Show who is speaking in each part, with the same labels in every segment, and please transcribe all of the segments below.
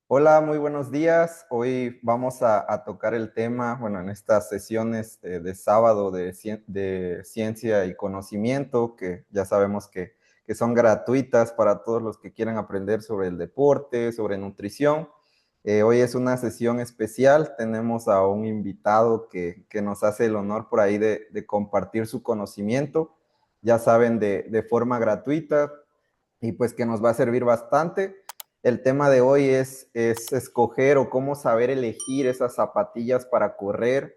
Speaker 1: Hola, muy buenos días. Hoy vamos a tocar el tema, bueno, en estas sesiones de sábado de ciencia y conocimiento, que ya sabemos que son gratuitas para todos los que quieran aprender sobre el deporte, sobre nutrición. Hoy es una sesión especial. Tenemos a un invitado que nos hace el honor por ahí de compartir su conocimiento, ya saben, de forma gratuita y pues que nos va a servir bastante. El tema de hoy es escoger o cómo saber elegir esas zapatillas para correr,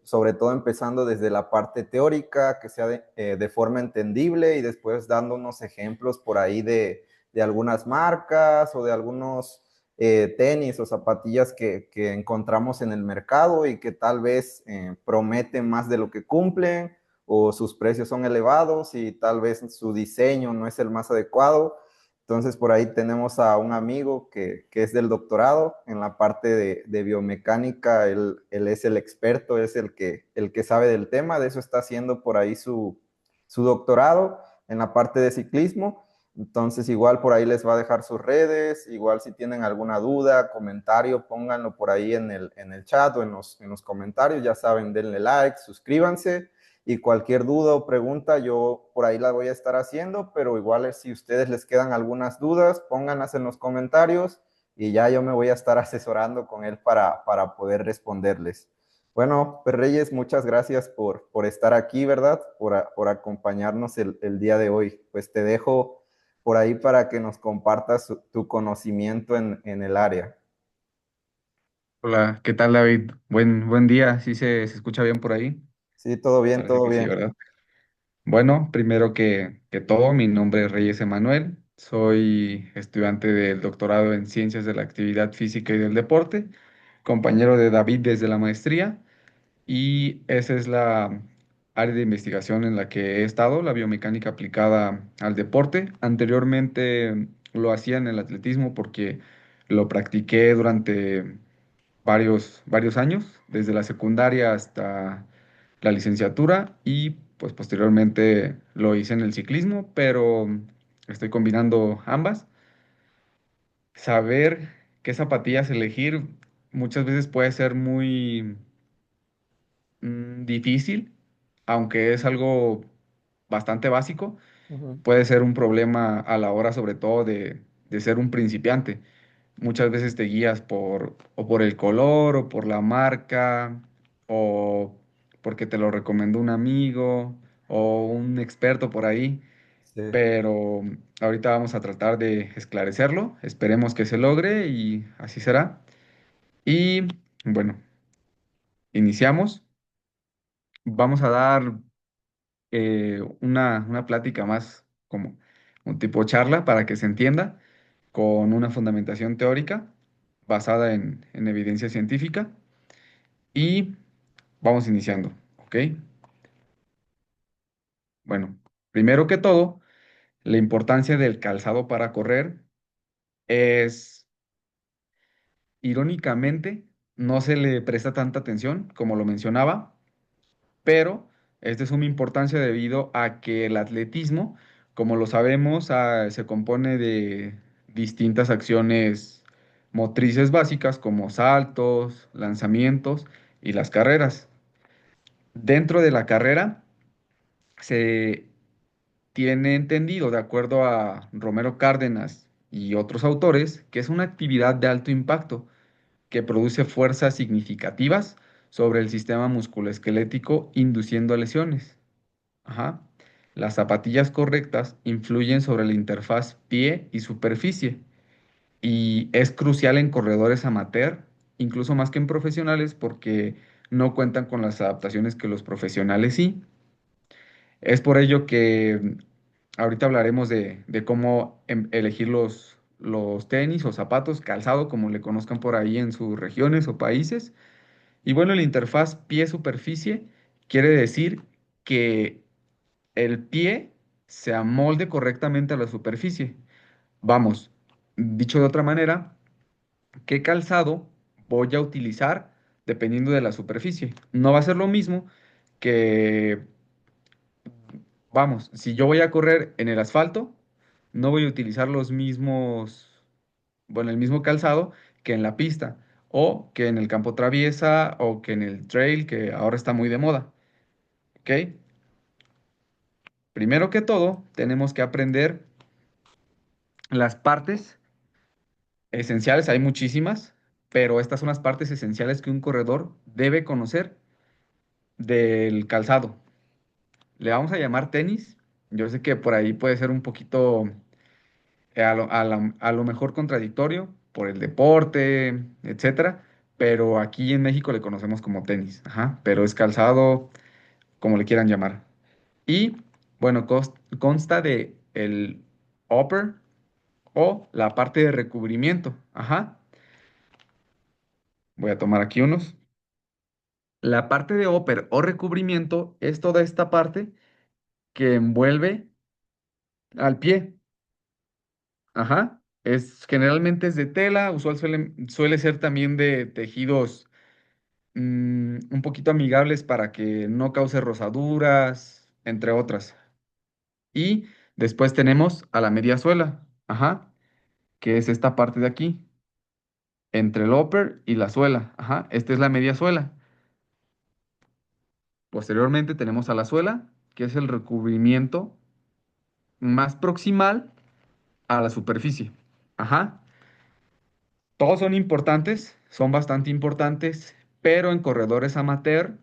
Speaker 1: sobre todo empezando desde la parte teórica, que sea de forma entendible y después dando unos ejemplos por ahí de algunas marcas o de algunos tenis o zapatillas que encontramos en el mercado y que tal vez prometen más de lo que cumplen o sus precios son elevados y tal vez su diseño no es el más adecuado. Entonces, por ahí tenemos a un amigo que es del doctorado en la parte de biomecánica. Él es el experto, es el que sabe del tema. De eso está haciendo por ahí su doctorado en la parte de ciclismo. Entonces, igual por ahí les va a dejar sus redes. Igual si tienen alguna duda, comentario, pónganlo por ahí en el chat o en los comentarios. Ya saben, denle like, suscríbanse y cualquier duda o pregunta yo por ahí la voy a estar haciendo, pero igual si ustedes les quedan algunas dudas, pónganlas en los comentarios y ya yo me voy a estar asesorando con él para poder responderles. Bueno, pues Reyes, muchas gracias por estar aquí, ¿verdad? Por acompañarnos el día de hoy. Pues te dejo por ahí para que nos compartas tu conocimiento en el área.
Speaker 2: Hola, ¿qué tal, David? Buen día, ¿sí se escucha bien por ahí?
Speaker 1: Sí, todo bien,
Speaker 2: Parece
Speaker 1: todo
Speaker 2: que sí,
Speaker 1: bien.
Speaker 2: ¿verdad? Bueno, primero que todo, mi nombre es Reyes Emanuel, soy estudiante del doctorado en Ciencias de la Actividad Física y del Deporte, compañero de David desde la maestría, y esa es la área de investigación en la que he estado, la biomecánica aplicada al deporte. Anteriormente lo hacía en el atletismo porque lo practiqué durante varios años, desde la secundaria hasta la licenciatura y pues posteriormente lo hice en el ciclismo, pero estoy combinando ambas. Saber qué zapatillas elegir muchas veces puede ser muy difícil, aunque es algo bastante básico,
Speaker 1: Ujú.
Speaker 2: puede ser un problema a la hora sobre todo de ser un principiante. Muchas veces te guías o por el color, o por la marca, o porque te lo recomendó un amigo, o un experto por ahí,
Speaker 1: Sí.
Speaker 2: pero ahorita vamos a tratar de esclarecerlo. Esperemos que se logre y así será. Y bueno, iniciamos. Vamos a dar una plática más como un tipo charla para que se entienda, con una fundamentación teórica basada en evidencia científica. Y vamos iniciando, ¿ok? Bueno, primero que todo, la importancia del calzado para correr es, irónicamente, no se le presta tanta atención como lo mencionaba, pero es de suma importancia debido a que el atletismo, como lo sabemos, se compone de distintas acciones motrices básicas como saltos, lanzamientos y las carreras. Dentro de la carrera se tiene entendido, de acuerdo a Romero Cárdenas y otros autores, que es una actividad de alto impacto que produce fuerzas significativas sobre el sistema musculoesquelético, induciendo a lesiones. Ajá. Las zapatillas correctas influyen sobre la interfaz pie y superficie y es crucial en corredores amateur, incluso más que en profesionales, porque no cuentan con las adaptaciones que los profesionales sí. Es por ello que ahorita hablaremos de cómo elegir los tenis o zapatos, calzado, como le conozcan por ahí en sus regiones o países. Y bueno, la interfaz pie-superficie quiere decir que el pie se amolde correctamente a la superficie. Vamos, dicho de otra manera, ¿qué calzado voy a utilizar dependiendo de la superficie? No va a ser lo mismo que, vamos, si yo voy a correr en el asfalto, no voy a utilizar los mismos. bueno, el mismo calzado que en la pista, o que en el campo traviesa, o que en el trail, que ahora está muy de moda. ¿Ok? Primero que todo, tenemos que aprender las partes esenciales, hay muchísimas, pero estas son las partes esenciales que un corredor debe conocer del calzado. Le vamos a llamar tenis. Yo sé que por ahí puede ser un poquito a lo mejor contradictorio por el deporte, etcétera, pero aquí en México le conocemos como tenis, ajá, pero es calzado, como le quieran llamar. Y bueno, consta de el upper o la parte de recubrimiento, ajá. Voy a tomar aquí unos. La parte de upper o recubrimiento es toda esta parte que envuelve al pie. Ajá. Generalmente es de tela, suele ser también de tejidos un poquito amigables para que no cause rosaduras, entre otras. Y después tenemos a la media suela, ajá, que es esta parte de aquí, entre el upper y la suela, ajá, esta es la media suela. Posteriormente tenemos a la suela, que es el recubrimiento más proximal a la superficie, ajá. Todos son importantes, son bastante importantes, pero en corredores amateur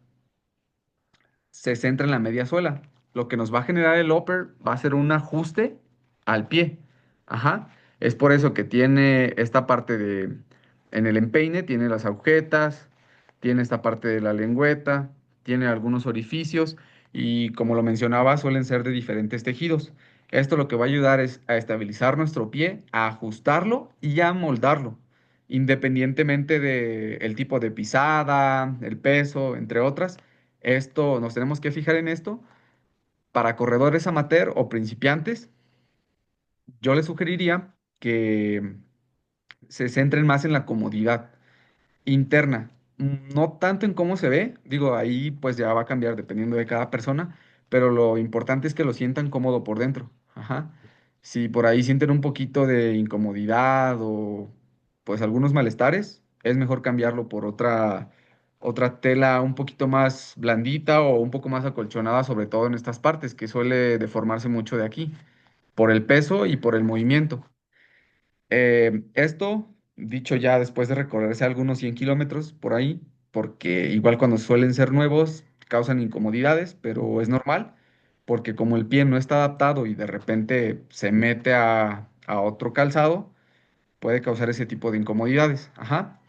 Speaker 2: se centra en la media suela. Lo que nos va a generar el upper va a ser un ajuste al pie. Ajá. Es por eso que tiene esta parte en el empeine, tiene las agujetas, tiene esta parte de la lengüeta, tiene algunos orificios y como lo mencionaba, suelen ser de diferentes tejidos. Esto lo que va a ayudar es a estabilizar nuestro pie, a ajustarlo y a moldarlo, independientemente del tipo de pisada, el peso, entre otras. Esto, nos tenemos que fijar en esto. Para corredores amateur o principiantes, yo les sugeriría que se centren más en la comodidad interna, no tanto en cómo se ve, digo, ahí pues ya va a cambiar dependiendo de cada persona, pero lo importante es que lo sientan cómodo por dentro. Ajá. Si por ahí sienten un poquito de incomodidad o pues algunos malestares, es mejor cambiarlo por otra tela un poquito más blandita o un poco más acolchonada, sobre todo en estas partes, que suele deformarse mucho de aquí, por el peso y por el movimiento. Esto, dicho ya después de recorrerse algunos 100 kilómetros por ahí, porque igual cuando suelen ser nuevos causan incomodidades, pero es normal, porque como el pie no está adaptado y de repente se mete a otro calzado, puede causar ese tipo de incomodidades. Ajá.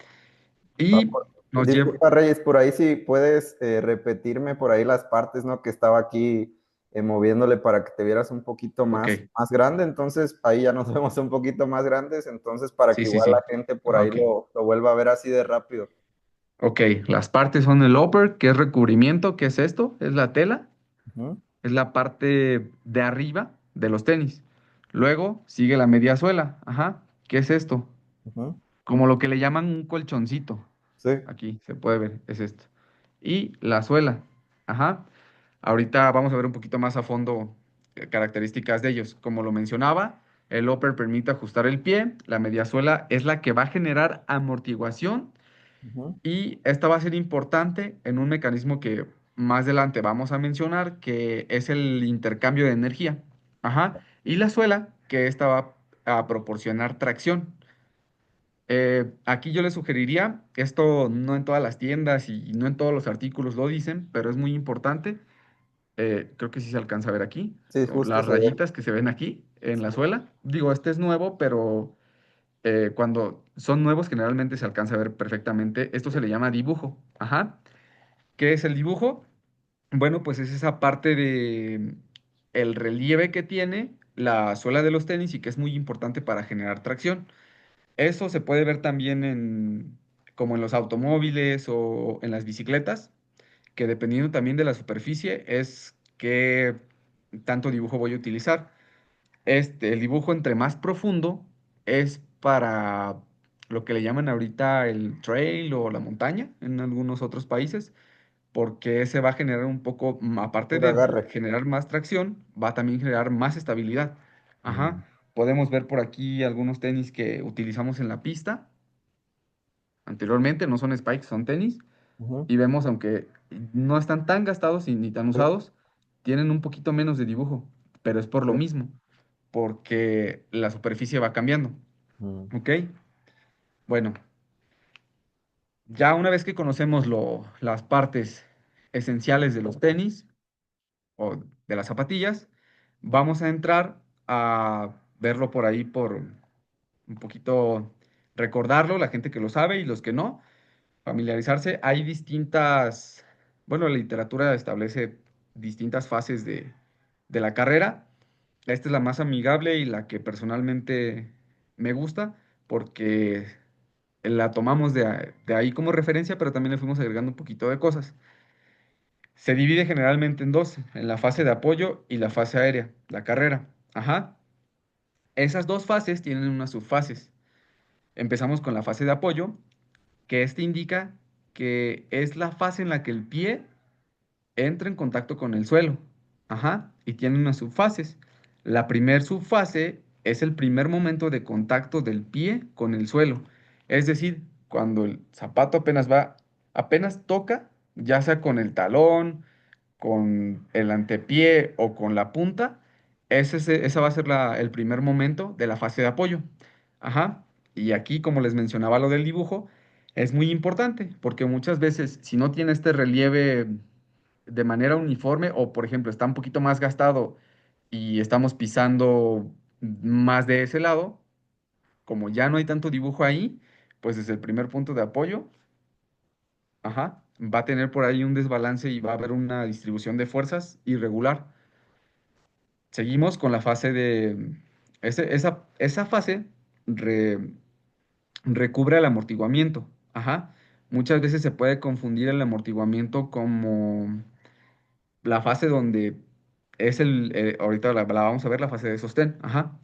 Speaker 2: Y nos lleva...
Speaker 1: Disculpa, Reyes, por ahí si puedes repetirme por ahí las partes, ¿no? Que estaba aquí moviéndole para que te vieras un poquito
Speaker 2: Ok,
Speaker 1: más grande, entonces ahí ya nos vemos un poquito más grandes, entonces para
Speaker 2: sí,
Speaker 1: que
Speaker 2: sí,
Speaker 1: igual la
Speaker 2: sí.
Speaker 1: gente por
Speaker 2: Ah,
Speaker 1: ahí
Speaker 2: ok.
Speaker 1: lo vuelva a ver así de rápido.
Speaker 2: Ok, las partes son el upper, que es recubrimiento, ¿qué es esto? Es la tela.
Speaker 1: Ujú,
Speaker 2: Es la parte de arriba de los tenis. Luego sigue la media suela. Ajá. ¿Qué es esto?
Speaker 1: ujú,
Speaker 2: Como lo que le llaman un colchoncito.
Speaker 1: sí,
Speaker 2: Aquí se puede ver, es esto. Y la suela. Ajá. Ahorita vamos a ver un poquito más a fondo características de ellos. Como lo mencionaba, el upper permite ajustar el pie. La media suela es la que va a generar amortiguación
Speaker 1: ujú,
Speaker 2: y esta va a ser importante en un mecanismo que más adelante vamos a mencionar, que es el intercambio de energía. Ajá. Y la suela, que esta va a proporcionar tracción. Aquí yo le sugeriría, esto no en todas las tiendas y no en todos los artículos lo dicen, pero es muy importante. Creo que sí se alcanza a ver aquí.
Speaker 1: sí,
Speaker 2: O
Speaker 1: justo
Speaker 2: las
Speaker 1: se ve.
Speaker 2: rayitas que se ven aquí en la suela. Digo, este es nuevo, pero cuando son nuevos generalmente se alcanza a ver perfectamente. Esto se le llama dibujo. Ajá. ¿Qué es el dibujo? Bueno, pues es esa parte de el relieve que tiene la suela de los tenis y que es muy importante para generar tracción. Eso se puede ver también como en los automóviles o en las bicicletas, que dependiendo también de la superficie es qué tanto dibujo voy a utilizar. El dibujo entre más profundo es para lo que le llaman ahorita el trail o la montaña en algunos otros países, porque ese va a generar un poco, aparte
Speaker 1: Un
Speaker 2: de
Speaker 1: agarre.
Speaker 2: generar más tracción, va a también generar más estabilidad. Ajá.
Speaker 1: Mm.
Speaker 2: Podemos ver por aquí algunos tenis que utilizamos en la pista anteriormente, no son spikes, son tenis.
Speaker 1: Ujú.
Speaker 2: Y vemos, aunque no están tan gastados y ni tan
Speaker 1: Sí,
Speaker 2: usados, tienen un poquito menos de dibujo, pero es por lo
Speaker 1: sí.
Speaker 2: mismo, porque la superficie va cambiando.
Speaker 1: Mm,
Speaker 2: ¿Ok? Bueno, ya una vez que conocemos las partes esenciales de los tenis o de las zapatillas, vamos a entrar a verlo por ahí por un poquito recordarlo, la gente que lo sabe y los que no, familiarizarse. Hay distintas, bueno, la literatura establece distintas fases de la carrera. Esta es la más amigable y la que personalmente me gusta porque la tomamos de ahí como referencia, pero también le fuimos agregando un poquito de cosas. Se divide generalmente en dos, en la fase de apoyo y la fase aérea, la carrera. Ajá. Esas dos fases tienen unas subfases. Empezamos con la fase de apoyo, que este indica que es la fase en la que el pie entra en contacto con el suelo. Ajá. Y tiene unas subfases. La primer subfase es el primer momento de contacto del pie con el suelo. Es decir, cuando el zapato apenas toca, ya sea con el talón, con el antepié o con la punta, ese va a ser el primer momento de la fase de apoyo. Ajá. Y aquí, como les mencionaba lo del dibujo, es muy importante porque muchas veces, si no tiene este relieve de manera uniforme o, por ejemplo, está un poquito más gastado y estamos pisando más de ese lado, como ya no hay tanto dibujo ahí, pues desde el primer punto de apoyo, ajá, va a tener por ahí un desbalance y va a haber una distribución de fuerzas irregular. Seguimos con la fase esa fase re- recubre el amortiguamiento. Ajá. Muchas veces se puede confundir el amortiguamiento como la fase donde ahorita la vamos a ver, la fase de sostén. Ajá.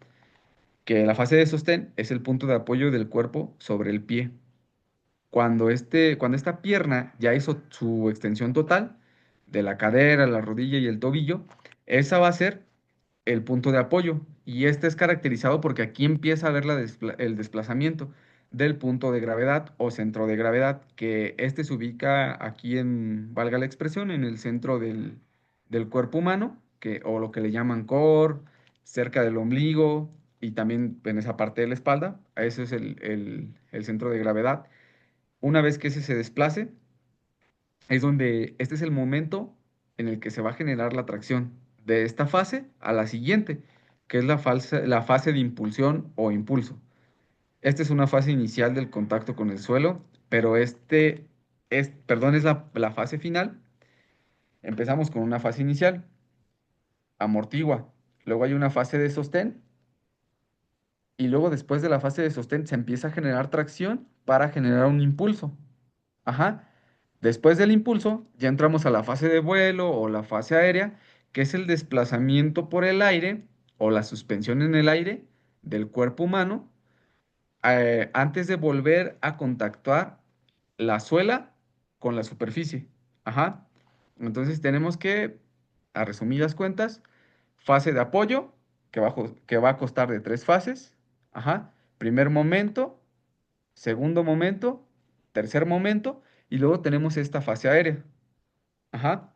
Speaker 2: Que la fase de sostén es el punto de apoyo del cuerpo sobre el pie. Cuando esta pierna ya hizo su extensión total, de la cadera, la rodilla y el tobillo, esa va a ser el punto de apoyo. Y este es caracterizado porque aquí empieza a ver el desplazamiento del punto de gravedad o centro de gravedad, que este se ubica aquí valga la expresión, en el centro del cuerpo humano, o lo que le llaman core, cerca del ombligo y también en esa parte de la espalda. Ese es el centro de gravedad. Una vez que ese se desplace, es donde este es el momento en el que se va a generar la tracción de esta fase a la siguiente, que es la fase de impulsión o impulso. Esta es una fase inicial del contacto con el suelo, pero perdón, es la fase final. Empezamos con una fase inicial, amortigua. Luego hay una fase de sostén y luego después de la fase de sostén se empieza a generar tracción para generar un impulso. Ajá. Después del impulso, ya entramos a la fase de vuelo o la fase aérea, que es el desplazamiento por el aire o la suspensión en el aire del cuerpo humano antes de volver a contactar la suela con la superficie. Ajá. Entonces tenemos que, a resumidas cuentas, fase de apoyo, que va a costar de tres fases. Ajá. Primer momento, segundo momento, tercer momento, y luego tenemos esta fase aérea. Ajá.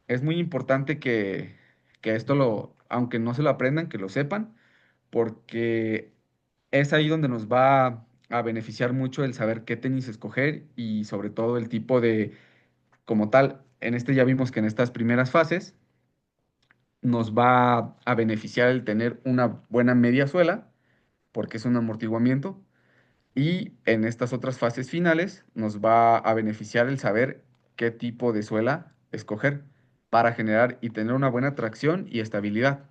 Speaker 2: Es muy importante que esto aunque no se lo aprendan, que lo sepan, porque es ahí donde nos va a beneficiar mucho el saber qué tenis escoger y sobre todo el tipo como tal, ya vimos que en estas primeras fases nos va a beneficiar el tener una buena media suela, porque es un amortiguamiento. Y en estas otras fases finales nos va a beneficiar el saber qué tipo de suela escoger para generar y tener una buena tracción y estabilidad.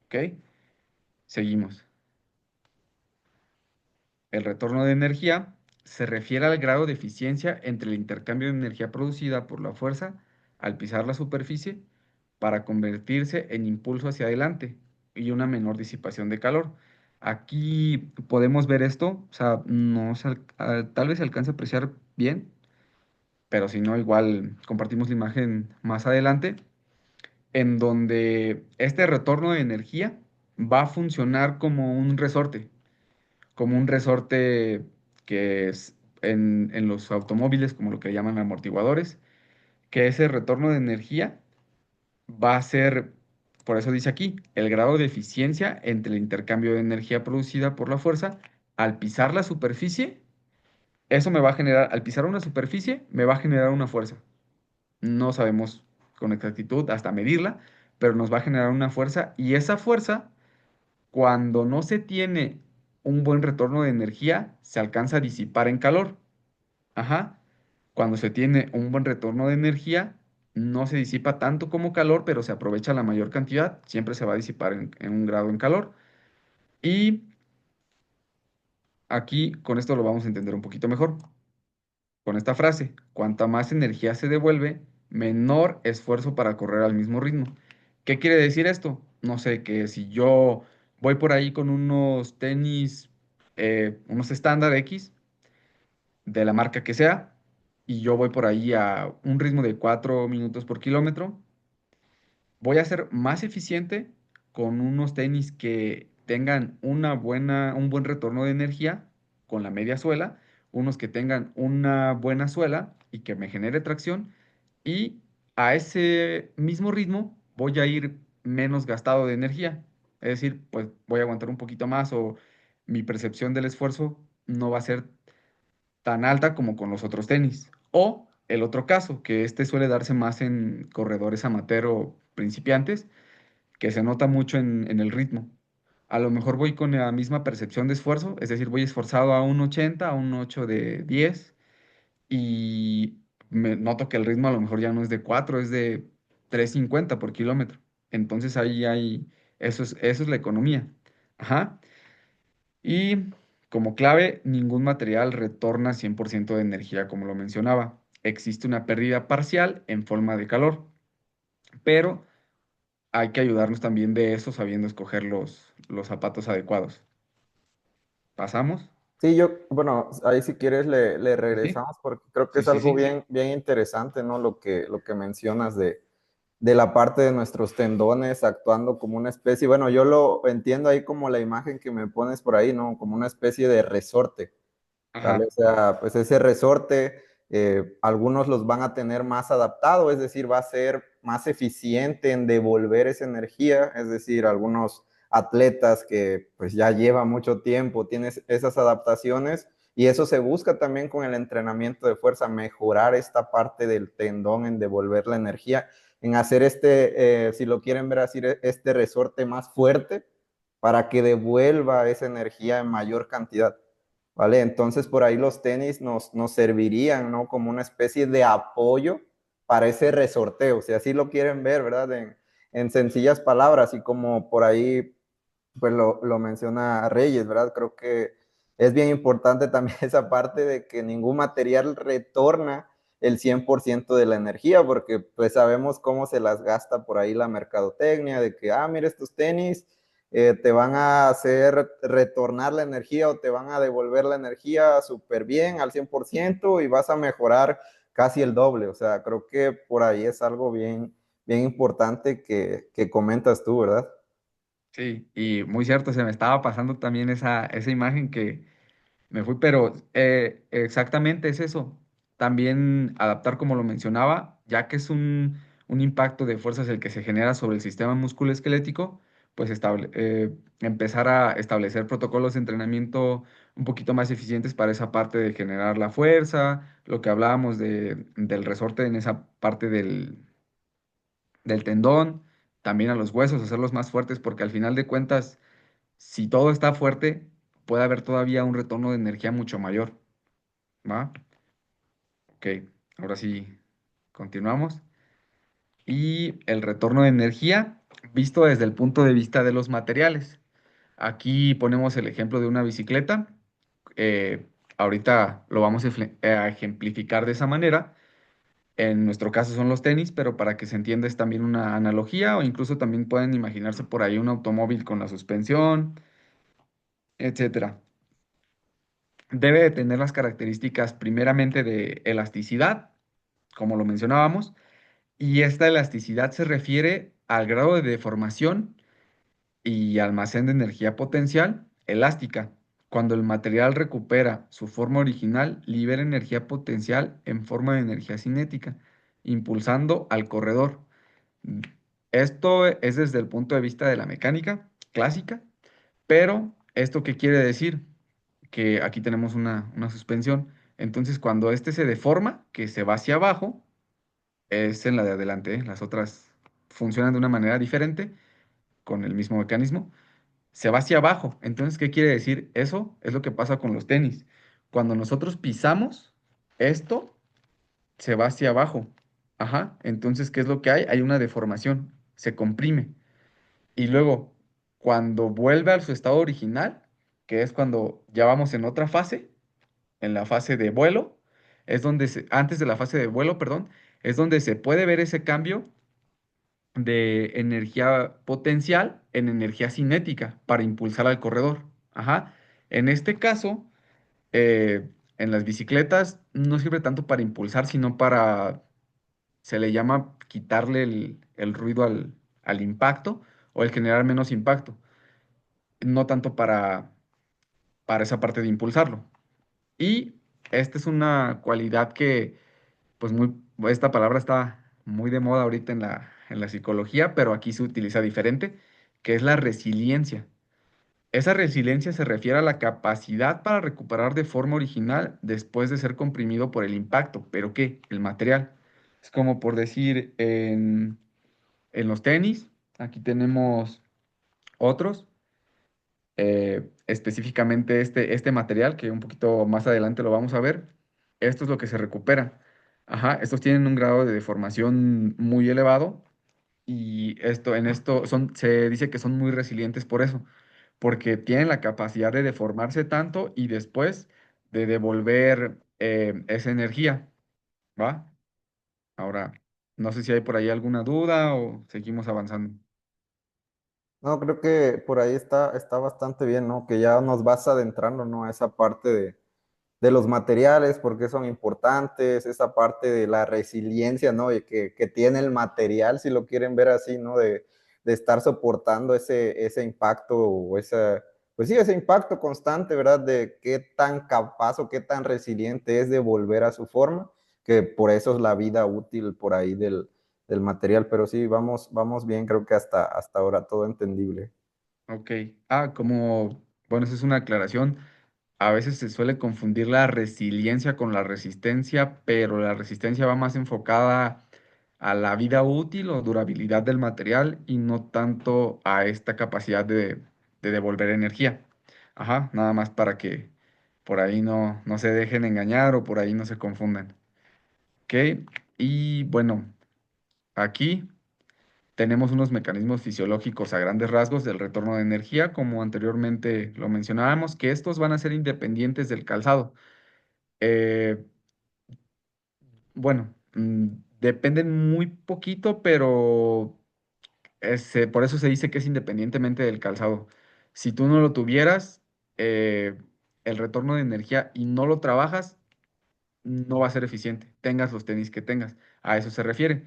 Speaker 2: ¿Ok? Seguimos. El retorno de energía se refiere al grado de eficiencia entre el intercambio de energía producida por la fuerza al pisar la superficie para convertirse en impulso hacia adelante y una menor disipación de calor. Aquí podemos ver esto, o sea, no tal vez se alcance a apreciar bien, pero si no, igual compartimos la imagen más adelante, en donde este retorno de energía va a funcionar como un resorte que es en los automóviles, como lo que llaman amortiguadores, que ese retorno de energía va a ser, por eso dice aquí, el grado de eficiencia entre el intercambio de energía producida por la fuerza al pisar la superficie. Eso me va a generar, al pisar una superficie, me va a generar una fuerza. No sabemos con exactitud hasta medirla, pero nos va a generar una fuerza y esa fuerza, cuando no se tiene un buen retorno de energía, se alcanza a disipar en calor. Ajá. Cuando se tiene un buen retorno de energía, no se disipa tanto como calor, pero se aprovecha la mayor cantidad, siempre se va a disipar en un grado en calor. Y aquí con esto lo vamos a entender un poquito mejor. Con esta frase, cuanta más energía se devuelve, menor esfuerzo para correr al mismo ritmo. ¿Qué quiere decir esto? No sé, que si yo voy por ahí con unos tenis, unos estándar X, de la marca que sea, y yo voy por ahí a un ritmo de 4 minutos por kilómetro, voy a ser más eficiente con unos tenis que tengan un buen retorno de energía con la media suela, unos que tengan una buena suela y que me genere tracción, y a ese mismo ritmo voy a ir menos gastado de energía. Es decir, pues voy a aguantar un poquito más o mi percepción del esfuerzo no va a ser tan alta como con los otros tenis. O el otro caso, que este suele darse más en corredores amateur o principiantes, que se nota mucho en el ritmo. A lo mejor voy con la misma percepción de esfuerzo, es decir, voy esforzado a un 80, a un 8 de 10 y me noto que el ritmo a lo mejor ya no es de 4, es de 3,50 por kilómetro. Entonces ahí hay, eso es la economía. Ajá. Y como clave, ningún material retorna 100% de energía, como lo mencionaba. Existe una pérdida parcial en forma de calor, pero hay que ayudarnos también de eso sabiendo escoger los zapatos adecuados. ¿Pasamos?
Speaker 1: Sí, bueno, ahí si quieres le
Speaker 2: Sí,
Speaker 1: regresamos porque creo que
Speaker 2: sí,
Speaker 1: es
Speaker 2: sí,
Speaker 1: algo
Speaker 2: sí.
Speaker 1: bien, bien interesante, ¿no? Lo que mencionas de la parte de nuestros tendones actuando como una especie, bueno, yo lo entiendo ahí como la imagen que me pones por ahí, ¿no? Como una especie de resorte. ¿Vale?
Speaker 2: Ajá,
Speaker 1: O sea, pues ese resorte, algunos los van a tener más adaptado, es decir, va a ser más eficiente en devolver esa energía, es decir, algunos atletas que pues ya lleva mucho tiempo, tienes esas adaptaciones y eso se busca también con el entrenamiento de fuerza, mejorar esta parte del tendón en devolver la energía, en hacer si lo quieren ver así, este resorte más fuerte para que devuelva esa energía en mayor cantidad. ¿Vale? Entonces por ahí los tenis nos servirían, ¿no? Como una especie de apoyo para ese resorteo, si así lo quieren ver, ¿verdad? En sencillas palabras y como por ahí, pues lo menciona Reyes, ¿verdad? Creo que es bien importante también esa parte de que ningún material retorna el 100% de la energía, porque pues sabemos cómo se las gasta por ahí la mercadotecnia, de que, mira estos tenis te van a hacer retornar la energía o te van a devolver la energía súper bien al 100% y vas a mejorar casi el doble. O sea, creo que por ahí es algo bien, bien importante que comentas tú, ¿verdad?
Speaker 2: sí, y muy cierto, se me estaba pasando también esa imagen que me fui, pero exactamente es eso. También adaptar, como lo mencionaba, ya que es un impacto de fuerzas el que se genera sobre el sistema musculoesquelético, pues empezar a establecer protocolos de entrenamiento un poquito más eficientes para esa parte de generar la fuerza, lo que hablábamos del resorte en esa parte del tendón, también a los huesos, hacerlos más fuertes, porque al final de cuentas, si todo está fuerte, puede haber todavía un retorno de energía mucho mayor. ¿Va? Ok, ahora sí, continuamos. Y el retorno de energía visto desde el punto de vista de los materiales. Aquí ponemos el ejemplo de una bicicleta. Ahorita lo vamos a ejemplificar de esa manera. En nuestro caso son los tenis, pero para que se entienda es también una analogía o incluso también pueden imaginarse por ahí un automóvil con la suspensión, etcétera. Debe de tener las características primeramente de elasticidad, como lo mencionábamos, y esta elasticidad se refiere al grado de deformación y almacén de energía potencial elástica. Cuando el material recupera su forma original, libera energía potencial en forma de energía cinética, impulsando al corredor. Mm, Esto es desde el punto de vista de la mecánica clásica, pero ¿esto qué quiere decir? Que aquí tenemos una suspensión. Entonces, cuando este se deforma, que se va hacia abajo, es en la de adelante, ¿eh? Las otras funcionan de una manera diferente, con el mismo mecanismo. Se va hacia abajo. Entonces, ¿qué quiere decir? Eso es lo que pasa con los tenis. Cuando nosotros pisamos, esto se va hacia abajo. Ajá. Entonces, ¿qué es lo que hay? Hay una deformación. Se comprime. Y luego, cuando vuelve a su estado original, que es cuando ya vamos en otra fase, en la fase de vuelo, es donde antes de la fase de vuelo, perdón, es donde se puede ver ese cambio de energía potencial en energía cinética para impulsar al corredor. Ajá. En este caso, en las bicicletas no sirve tanto para impulsar, sino para, se le llama quitarle el ruido al impacto o el generar menos impacto, no tanto para esa parte de impulsarlo. Y esta es una cualidad que, pues esta palabra está muy de moda ahorita en la psicología, pero aquí se utiliza diferente, que es la resiliencia. Esa resiliencia se refiere a la capacidad para recuperar de forma original después de ser comprimido por el impacto. ¿Pero qué? El material. Es como por decir en los tenis, aquí tenemos otros, específicamente este material, que un poquito más adelante lo vamos a ver. Esto es lo que se recupera. Ajá, estos tienen un grado de deformación muy elevado y en esto se dice que son muy resilientes por eso, porque tienen la capacidad de deformarse tanto y después de devolver esa energía, ¿va? Ahora, no sé si hay por ahí alguna duda o seguimos avanzando.
Speaker 1: No, creo que por ahí está bastante bien, ¿no? Que ya nos vas adentrando, ¿no? A esa parte de los materiales, porque son importantes, esa parte de la resiliencia, ¿no? Y que tiene el material, si lo quieren ver así, ¿no? De estar soportando ese impacto o pues sí, ese impacto constante, ¿verdad? De qué tan capaz o qué tan resiliente es de volver a su forma, que por eso es la vida útil por ahí del material, pero sí, vamos bien, creo que hasta ahora todo entendible.
Speaker 2: Ok. Bueno, esa es una aclaración. A veces se suele confundir la resiliencia con la resistencia, pero la resistencia va más enfocada a la vida útil o durabilidad del material y no tanto a esta capacidad de devolver energía. Ajá, nada más para que por ahí no se dejen engañar o por ahí no se confundan. Ok, y bueno, aquí tenemos unos mecanismos fisiológicos a grandes rasgos del retorno de energía, como anteriormente lo mencionábamos, que estos van a ser independientes del calzado. Eh, bueno, dependen muy poquito, pero por eso se dice que es independientemente del calzado. Si tú no lo tuvieras, eh, el retorno de energía y no lo trabajas, no va a ser eficiente, tengas los tenis que tengas. A eso se refiere.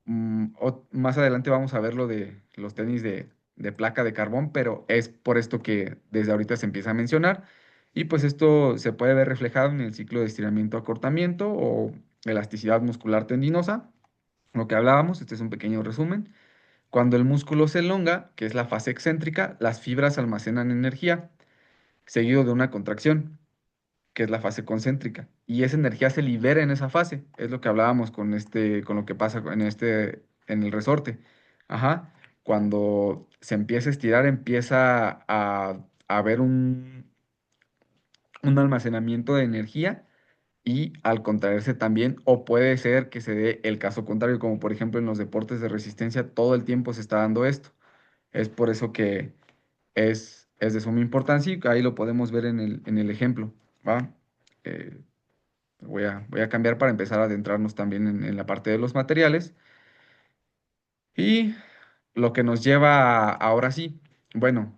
Speaker 2: Más adelante vamos a ver lo de los tenis de placa de carbón, pero es por esto que desde ahorita se empieza a mencionar. Y pues esto se puede ver reflejado en el ciclo de estiramiento-acortamiento o elasticidad muscular tendinosa, lo que hablábamos, este es un pequeño resumen. Cuando el músculo se elonga, que es la fase excéntrica, las fibras almacenan energía, seguido de una contracción, que es la fase concéntrica. Y esa energía se libera en esa fase. Es lo que hablábamos con lo que pasa en el resorte. Ajá. Cuando se empieza a estirar, empieza a haber un almacenamiento de energía y al contraerse también, o puede ser que se dé el caso contrario, como por ejemplo en los deportes de resistencia, todo el tiempo se está dando esto. Es por eso que es de suma importancia y ahí lo podemos ver en el ejemplo, ¿va? Eh, voy a cambiar para empezar a adentrarnos también en la parte de los materiales. Y lo que nos lleva ahora sí, bueno,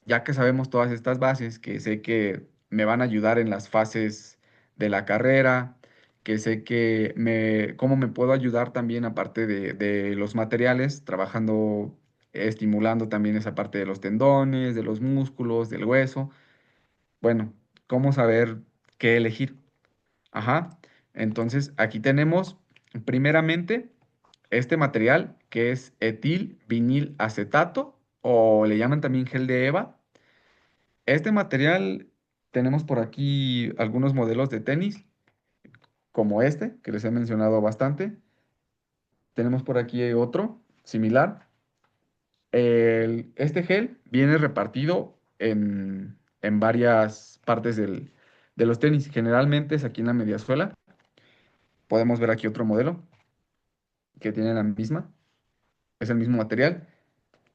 Speaker 2: ya que sabemos todas estas bases, que sé que me van a ayudar en las fases de la carrera, que sé cómo me puedo ayudar también aparte de los materiales, trabajando estimulando también esa parte de los tendones, de los músculos, del hueso. Bueno, ¿cómo saber qué elegir? Ajá. Entonces, aquí tenemos primeramente este material que es etil vinil acetato o le llaman también gel de Eva. Este material tenemos por aquí algunos modelos de tenis como este que les he mencionado bastante. Tenemos por aquí otro similar. Este gel viene repartido en varias partes de los tenis. Generalmente es aquí en la mediasuela. Podemos ver aquí otro modelo que tiene la misma, es el mismo material,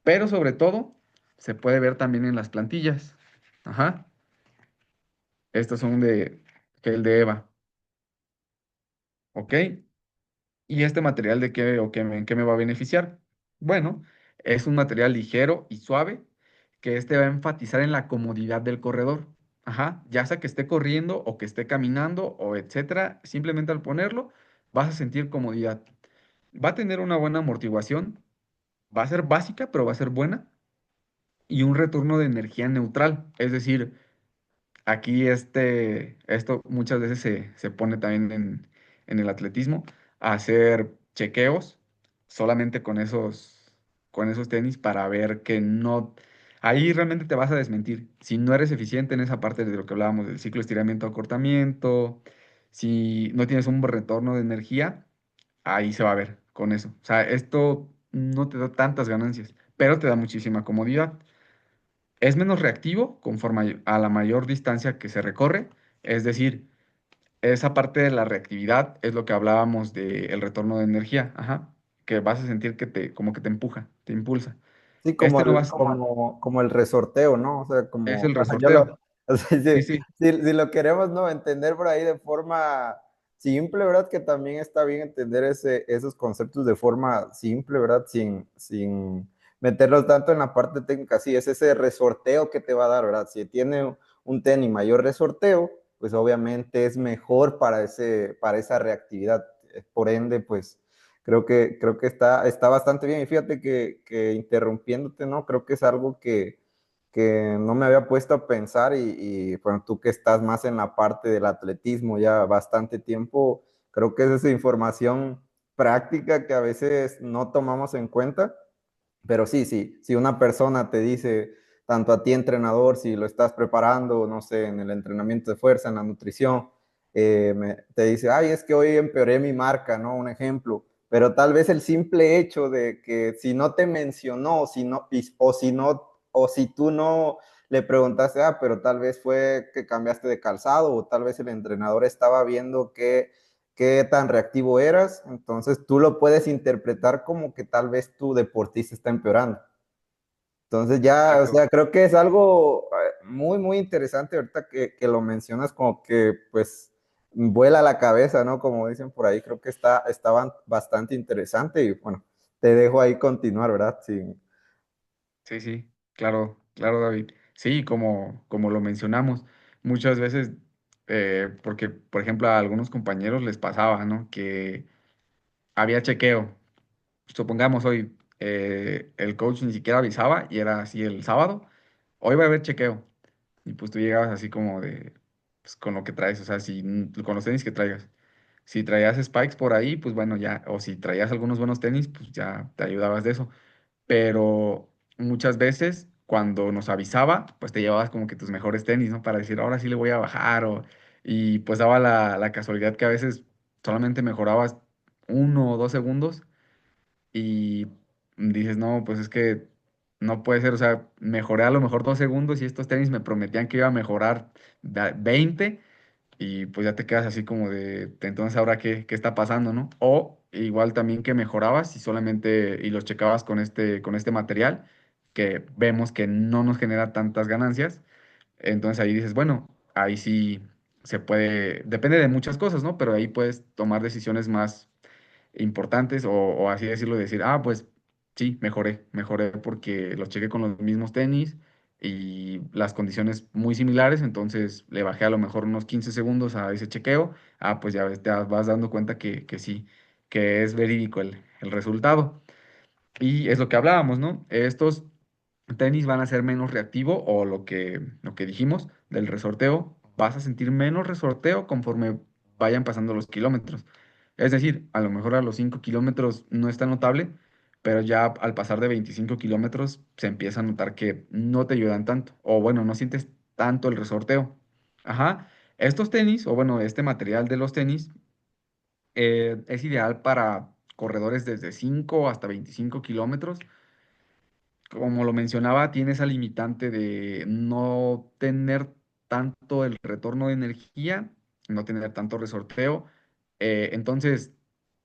Speaker 2: pero sobre todo se puede ver también en las plantillas. Ajá, estos son de gel de Eva, ¿ok? ¿Y este material de qué o en qué me va a beneficiar? Bueno, es un material ligero y suave que este va a enfatizar en la comodidad del corredor. Ajá, ya sea que esté corriendo o que esté caminando o etcétera, simplemente al ponerlo vas a sentir comodidad. Va a tener una buena amortiguación, va a ser básica, pero va a ser buena y un retorno de energía neutral. Es decir, aquí esto muchas veces se pone también en el atletismo, a hacer chequeos solamente con esos tenis para ver que no... Ahí realmente te vas a desmentir. Si no eres eficiente en esa parte de lo que hablábamos del ciclo estiramiento-acortamiento, si no tienes un buen retorno de energía, ahí se va a ver con eso. O sea, esto no te da tantas ganancias, pero te da muchísima comodidad. Es menos reactivo conforme a la mayor distancia que se recorre, es decir, esa parte de la reactividad es lo que hablábamos del retorno de energía, ajá, que vas a sentir que como que te empuja, te impulsa.
Speaker 1: Sí,
Speaker 2: Este no va a ser,
Speaker 1: como el resorteo, ¿no? O sea,
Speaker 2: es
Speaker 1: como,
Speaker 2: el
Speaker 1: bueno, yo
Speaker 2: resorteo.
Speaker 1: lo, o sea,
Speaker 2: Sí, sí,
Speaker 1: si lo queremos, ¿no? Entender por ahí de forma simple, ¿verdad? Que también está bien entender esos conceptos de forma simple, ¿verdad? Sin meterlos tanto en la parte técnica. Sí, es ese resorteo que te va a dar, ¿verdad? Si tiene un tenis mayor resorteo, pues obviamente es mejor para esa reactividad. Por ende, pues creo que está bastante bien. Y fíjate que interrumpiéndote, ¿no? Creo que es algo que no me había puesto a pensar bueno, tú que estás más en la parte del atletismo ya bastante tiempo, creo que es esa información práctica que a veces no tomamos en cuenta, pero sí, si una persona te dice, tanto a ti entrenador, si lo estás preparando, no sé, en el entrenamiento de fuerza, en la nutrición, te dice, ay, es que hoy empeoré mi marca, ¿no? Un ejemplo, pero tal vez el simple hecho de que si no te mencionó, o si no, o si tú no le preguntaste, ah, pero tal vez fue que cambiaste de calzado, o tal vez el entrenador estaba viendo que qué tan reactivo eras, entonces tú lo puedes interpretar como que tal vez tu deportista está empeorando. Entonces ya, o
Speaker 2: exacto.
Speaker 1: sea, creo que es algo muy interesante ahorita que lo mencionas como que pues vuela la cabeza, ¿no? Como dicen por ahí, creo que está bastante interesante y bueno, te dejo ahí continuar, ¿verdad? Sí,
Speaker 2: Sí, sí, claro, claro, David. Sí, como lo mencionamos, muchas veces, porque, por ejemplo, a algunos compañeros les pasaba, ¿no? Que había chequeo. Supongamos hoy el coach ni siquiera avisaba y era así el sábado, hoy va a haber chequeo. Y pues tú llegabas así como de, pues con lo que traes, o sea, si, con los tenis que traigas. Si traías spikes por ahí, pues bueno, ya, o si traías algunos buenos tenis, pues ya te ayudabas de eso. Pero muchas veces cuando nos avisaba, pues te llevabas como que tus mejores tenis, ¿no? Para decir, ahora sí le voy a bajar, y pues daba la casualidad que a veces solamente mejorabas 1 o 2 segundos y dices, no, pues es que no puede ser, o sea, mejoré a lo mejor 2 segundos y estos tenis me prometían que iba a mejorar 20 y pues ya te quedas así como de, entonces ahora qué está pasando, ¿no? O igual también que mejorabas y solamente, y los checabas con este material que vemos que no nos genera tantas ganancias, entonces ahí dices, bueno, ahí sí se puede, depende de muchas cosas, ¿no? Pero ahí puedes tomar decisiones más importantes o así decirlo, decir, ah, pues sí, mejoré porque los chequé con los mismos tenis y las condiciones muy similares, entonces le bajé a lo mejor unos 15 segundos a ese chequeo, ah, pues ya te vas dando cuenta que sí, que es verídico el resultado. Y es lo que hablábamos, ¿no? Estos tenis van a ser menos reactivo o lo que dijimos del resorteo, vas a sentir menos resorteo conforme vayan pasando los kilómetros. Es decir, a lo mejor a los 5 kilómetros no es tan notable, pero ya al pasar de 25 kilómetros se empieza a notar que no te ayudan tanto, o bueno, no sientes tanto el resorteo. Ajá, estos tenis, o bueno, este material de los tenis, es ideal para corredores desde 5 hasta 25 kilómetros. Como lo mencionaba, tiene esa limitante de no tener tanto el retorno de energía, no tener tanto resorteo. Entonces,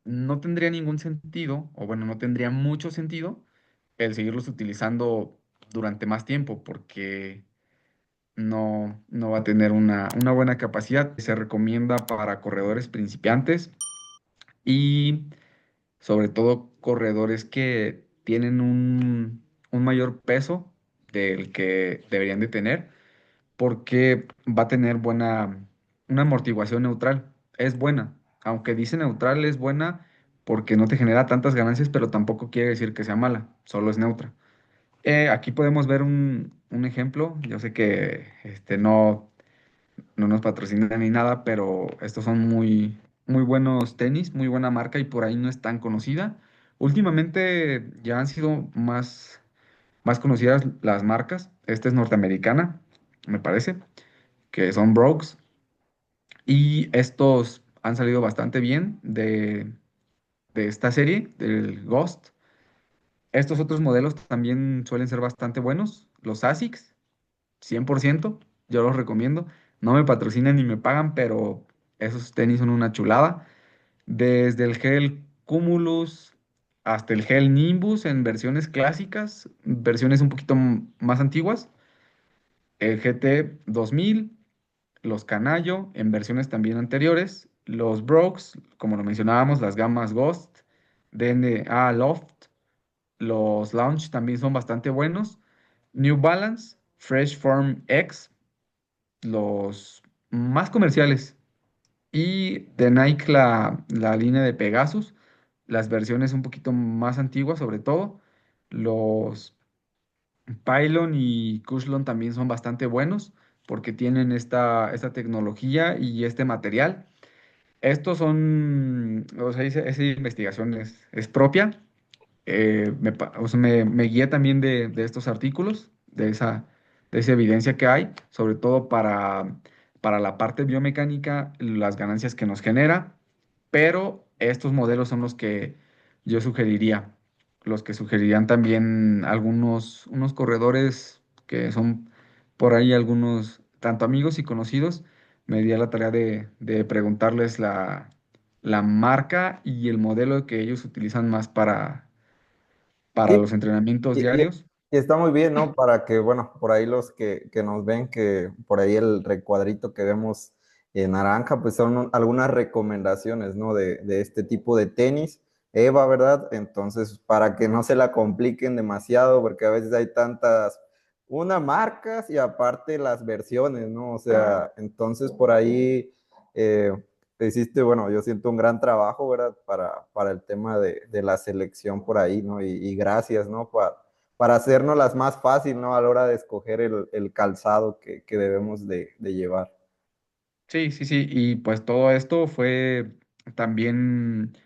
Speaker 2: no tendría ningún sentido, o bueno, no tendría mucho sentido el seguirlos utilizando durante más tiempo, porque no va a tener una buena capacidad. Se recomienda para corredores principiantes y sobre todo corredores que tienen un mayor peso del que deberían de tener, porque va a tener una amortiguación neutral. Es buena, aunque dice neutral, es buena porque no te genera tantas ganancias, pero tampoco quiere decir que sea mala, solo es neutra. Aquí podemos ver un ejemplo. Yo sé que no nos patrocinan ni nada, pero estos son muy buenos tenis, muy buena marca y por ahí no es tan conocida. Últimamente ya han sido más conocidas las marcas. Esta es norteamericana, me parece, que son Brooks. Y estos han salido bastante bien de esta serie, del Ghost. Estos otros modelos también suelen ser bastante buenos. Los ASICS, 100%, yo los recomiendo. No me patrocinan ni me pagan, pero esos tenis son una chulada. Desde el gel Cumulus hasta el gel Nimbus en versiones clásicas, versiones un poquito más antiguas. El GT 2000, los Canayo en versiones también anteriores. Los Brooks, como lo mencionábamos, las gamas Ghost, DNA Loft. Los Lounge también son bastante buenos. New Balance, Fresh Form X, los más comerciales. Y de Nike la línea de Pegasus, las versiones un poquito más antiguas sobre todo. Los Pylon y Cushlon también son bastante buenos porque tienen esta tecnología y este material. Estos son, o sea, esa investigación es propia. O sea, me guía también de estos artículos, de esa evidencia que hay, sobre todo para la parte biomecánica, las ganancias que nos genera, pero estos modelos son los que yo sugeriría, los que sugerirían también unos corredores que son por ahí algunos, tanto amigos y conocidos, me di a la tarea de preguntarles la marca y el modelo que ellos utilizan más para
Speaker 1: Sí,
Speaker 2: los entrenamientos
Speaker 1: y, y-
Speaker 2: diarios.
Speaker 1: y está muy bien, ¿no? Para que, bueno, por ahí los que nos ven, que por ahí el recuadrito que vemos en naranja, pues son algunas recomendaciones, ¿no? De este tipo de tenis. Eva, ¿verdad? Entonces, para que no se la compliquen demasiado, porque a veces hay tantas, una marcas y aparte las versiones, ¿no? O sea, entonces por ahí eh, hiciste, bueno, yo siento un gran trabajo, ¿verdad? Para el tema de la selección por ahí, ¿no? Y gracias, ¿no? Para hacernos las más fácil, ¿no? A la hora de escoger el calzado que debemos de llevar.
Speaker 2: Sí, sí, sí. Y pues todo esto fue también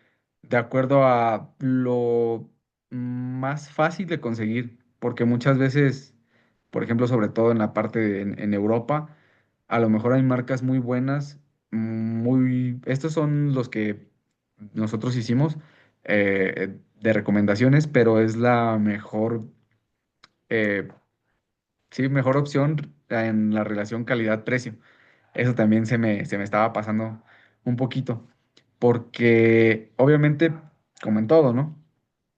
Speaker 2: de acuerdo a lo más fácil de conseguir, porque muchas veces, por ejemplo, sobre todo en la parte en Europa, a lo mejor hay marcas muy buenas, estos son los que nosotros hicimos de recomendaciones, pero es la mejor, eh, sí, mejor opción en la relación calidad-precio. Eso también se me estaba pasando un poquito, porque obviamente, como en todo, ¿no?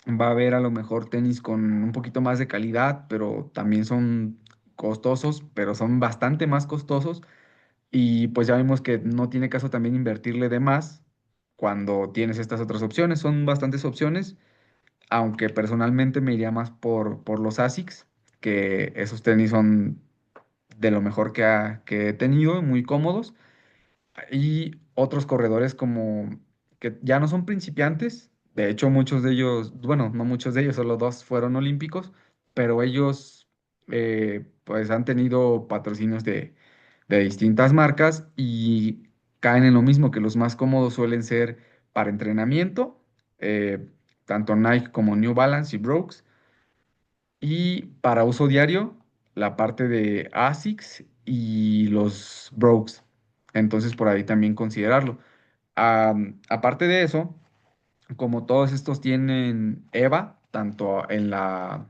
Speaker 2: Va a haber a lo mejor tenis con un poquito más de calidad, pero también son costosos, pero son bastante más costosos y pues ya vimos que no tiene caso también invertirle de más cuando tienes estas otras opciones. Son bastantes opciones, aunque personalmente me iría más por los ASICS, que esos tenis son de lo mejor que he tenido, muy cómodos. Y otros corredores como que ya no son principiantes, De hecho, muchos de ellos, bueno, no muchos de ellos, solo dos fueron olímpicos, pero ellos pues han tenido patrocinios de distintas marcas y caen en lo mismo, que los más cómodos suelen ser para entrenamiento, eh, tanto Nike como New Balance y Brooks, y para uso diario, la parte de ASICS y los Brooks. Entonces, por ahí también considerarlo. Aparte de eso, como todos estos tienen EVA, tanto en la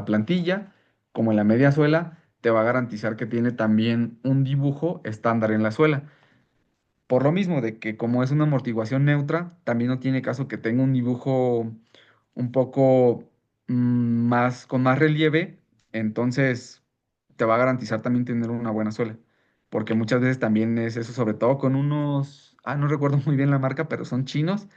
Speaker 2: plantilla como en la media suela, te va a garantizar que tiene también un dibujo estándar en la suela. Por lo mismo de que como es una amortiguación neutra, también no tiene caso que tenga un dibujo un poco más, con más relieve, entonces te va a garantizar también tener una buena suela. Porque muchas veces también es eso, sobre todo con unos, no recuerdo muy bien la marca, pero son chinos,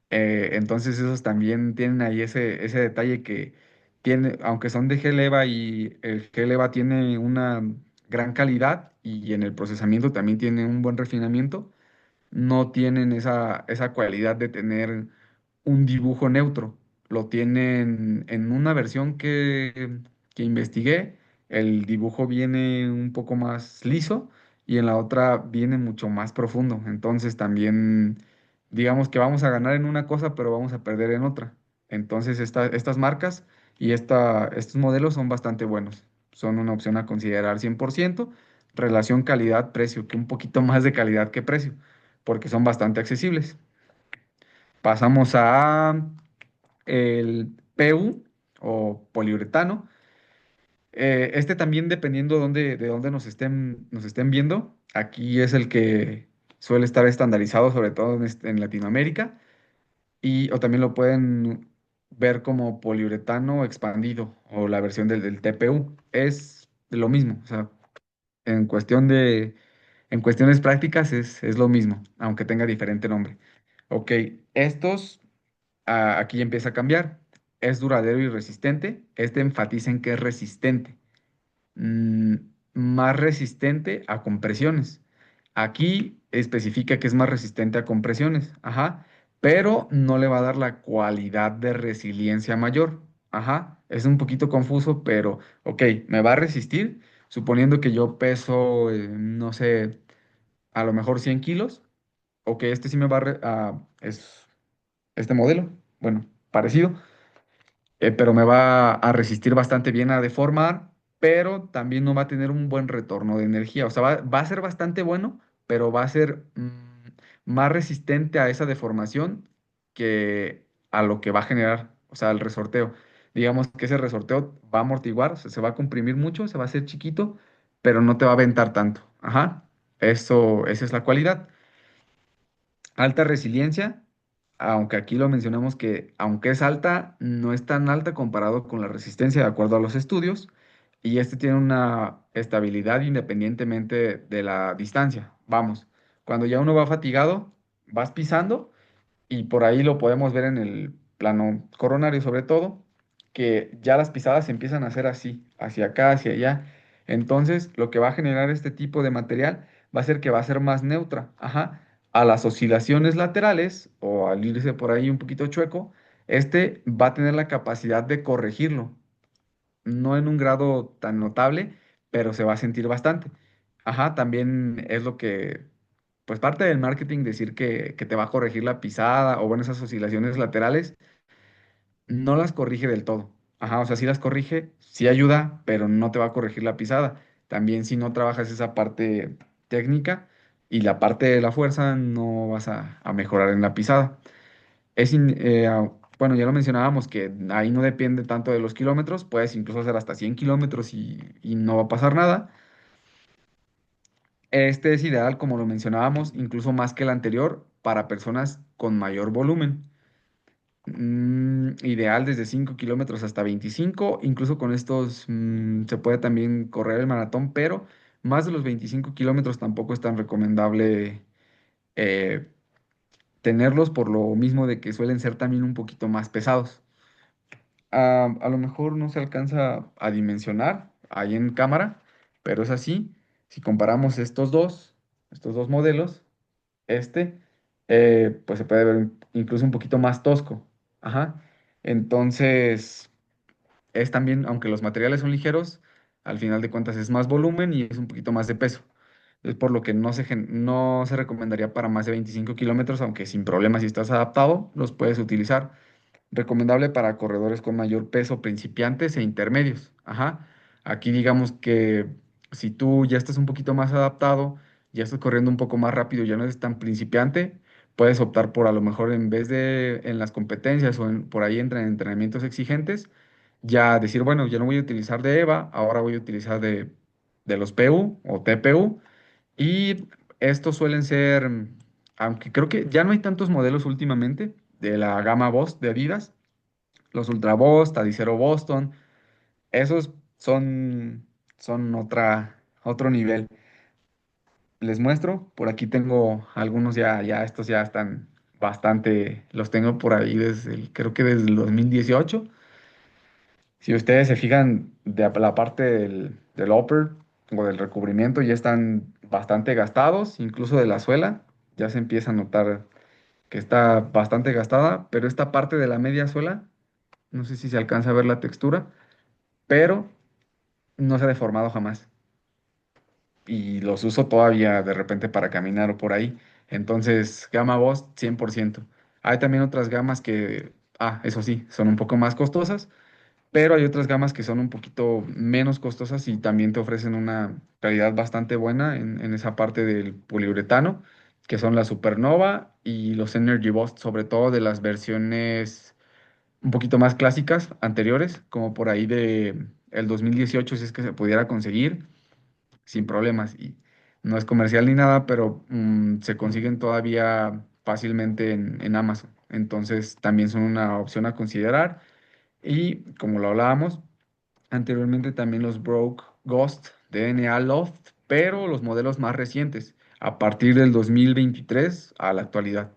Speaker 2: entonces esos también tienen ahí ese detalle que tiene, aunque son de Geleva y el Geleva tiene una gran calidad y en el procesamiento también tiene un buen refinamiento, no tienen esa cualidad de tener un dibujo neutro. Lo tienen en una versión que investigué, el dibujo viene un poco más liso y en la otra viene mucho más profundo. Entonces también digamos que vamos a ganar en una cosa, pero vamos a perder en otra. Entonces estas marcas y estos modelos son bastante buenos. Son una opción a considerar 100%. Relación calidad-precio, que un poquito más de calidad que precio, porque son bastante accesibles. Pasamos a el PU o poliuretano. Este también dependiendo de dónde nos estén viendo. Aquí es el que suele estar estandarizado, sobre todo en Latinoamérica. O también lo pueden ver como poliuretano expandido o la versión del TPU. Es lo mismo. O sea, en cuestión en cuestiones prácticas es lo mismo, aunque tenga diferente nombre. Ok, estos aquí ya empieza a cambiar. Es duradero y resistente. Este enfatiza en que es resistente. Mm, más resistente a compresiones. Aquí especifica que es más resistente a compresiones. Ajá. Pero no le va a dar la cualidad de resiliencia mayor. Ajá. Es un poquito confuso, pero ok, me va a resistir. Suponiendo que yo peso, no sé, a lo mejor 100 kilos. Ok, este sí me va es este modelo. Bueno, parecido, pero me va a resistir bastante bien a deformar, pero también no va a tener un buen retorno de energía. O sea, va a ser bastante bueno, pero va a ser más resistente a esa deformación que a lo que va a generar, o sea, el resorteo. Digamos que ese resorteo va a amortiguar, o sea, se va a comprimir mucho, se va a hacer chiquito, pero no te va a aventar tanto. Ajá, esa es la cualidad. Alta resiliencia, aunque aquí lo mencionamos que aunque es alta, no es tan alta comparado con la resistencia de acuerdo a los estudios, y este tiene una estabilidad independientemente de la distancia. Vamos, cuando ya uno va fatigado, vas pisando y por ahí lo podemos ver en el plano coronario sobre todo, que ya las pisadas se empiezan a hacer así, hacia acá, hacia allá. Entonces, lo que va a generar este tipo de material va a ser que va a ser más neutra, ajá, a las oscilaciones laterales o al irse por ahí un poquito chueco, este va a tener la capacidad de corregirlo, no en un grado tan notable, pero se va a sentir bastante. Ajá, también es lo que, pues parte del marketing decir que te va a corregir la pisada o bueno, esas oscilaciones laterales, no las corrige del todo. Ajá, o sea, sí las corrige, sí ayuda, pero no te va a corregir la pisada. También si no trabajas esa parte técnica y la parte de la fuerza, no vas a mejorar en la pisada. Bueno, ya lo mencionábamos que ahí no depende tanto de los kilómetros, puedes incluso hacer hasta 100 kilómetros y no va a pasar nada. Este es ideal, como lo mencionábamos, incluso más que el anterior, para personas con mayor volumen. Ideal desde 5 kilómetros hasta 25, incluso con estos se puede también correr el maratón, pero más de los 25 kilómetros tampoco es tan recomendable eh, tenerlos por lo mismo de que suelen ser también un poquito más pesados. A lo mejor no se alcanza a dimensionar ahí en cámara, pero es así. Si comparamos estos dos modelos, este. pues se puede ver incluso un poquito más tosco. Ajá. Entonces, es también, aunque los materiales son ligeros, al final de cuentas es más volumen y es un poquito más de peso. Es por lo que no se recomendaría para más de 25 kilómetros, aunque sin problemas, si estás adaptado, los puedes utilizar. Recomendable para corredores con mayor peso, principiantes e intermedios. Ajá. Aquí digamos que si tú ya estás un poquito más adaptado, ya estás corriendo un poco más rápido, ya no eres tan principiante, puedes optar por a lo mejor en vez de en las competencias o por ahí en entrenamientos exigentes, ya decir, bueno, ya no voy a utilizar de EVA, ahora voy a utilizar de los PU o TPU. Y estos suelen ser, aunque creo que ya no hay tantos modelos últimamente de la gama Boss de Adidas, los Ultra Boss, Adicero Boston, esos son otro nivel. Les muestro, por aquí tengo algunos ya estos ya están bastante, los tengo por ahí creo que desde el 2018. Si ustedes se fijan de la parte del upper o del recubrimiento, ya están bastante gastados, incluso de la suela, ya se empieza a notar que está bastante gastada, pero esta parte de la media suela, no sé si se alcanza a ver la textura, pero no se ha deformado jamás. Y los uso todavía de repente para caminar o por ahí. Entonces, gama Boss, 100%. Hay también otras gamas que, eso sí, son un poco más costosas, pero hay otras gamas que son un poquito menos costosas y también te ofrecen una calidad bastante buena en esa parte del poliuretano, que son la Supernova y los Energy Boost, sobre todo de las versiones un poquito más clásicas, anteriores, como por ahí de el 2018, si es que se pudiera conseguir sin problemas. Y no es comercial ni nada, pero se consiguen todavía fácilmente en Amazon. Entonces también son una opción a considerar. Y como lo hablábamos anteriormente, también los Broke Ghost de NA Loft, pero los modelos más recientes, a partir del 2023 a la actualidad.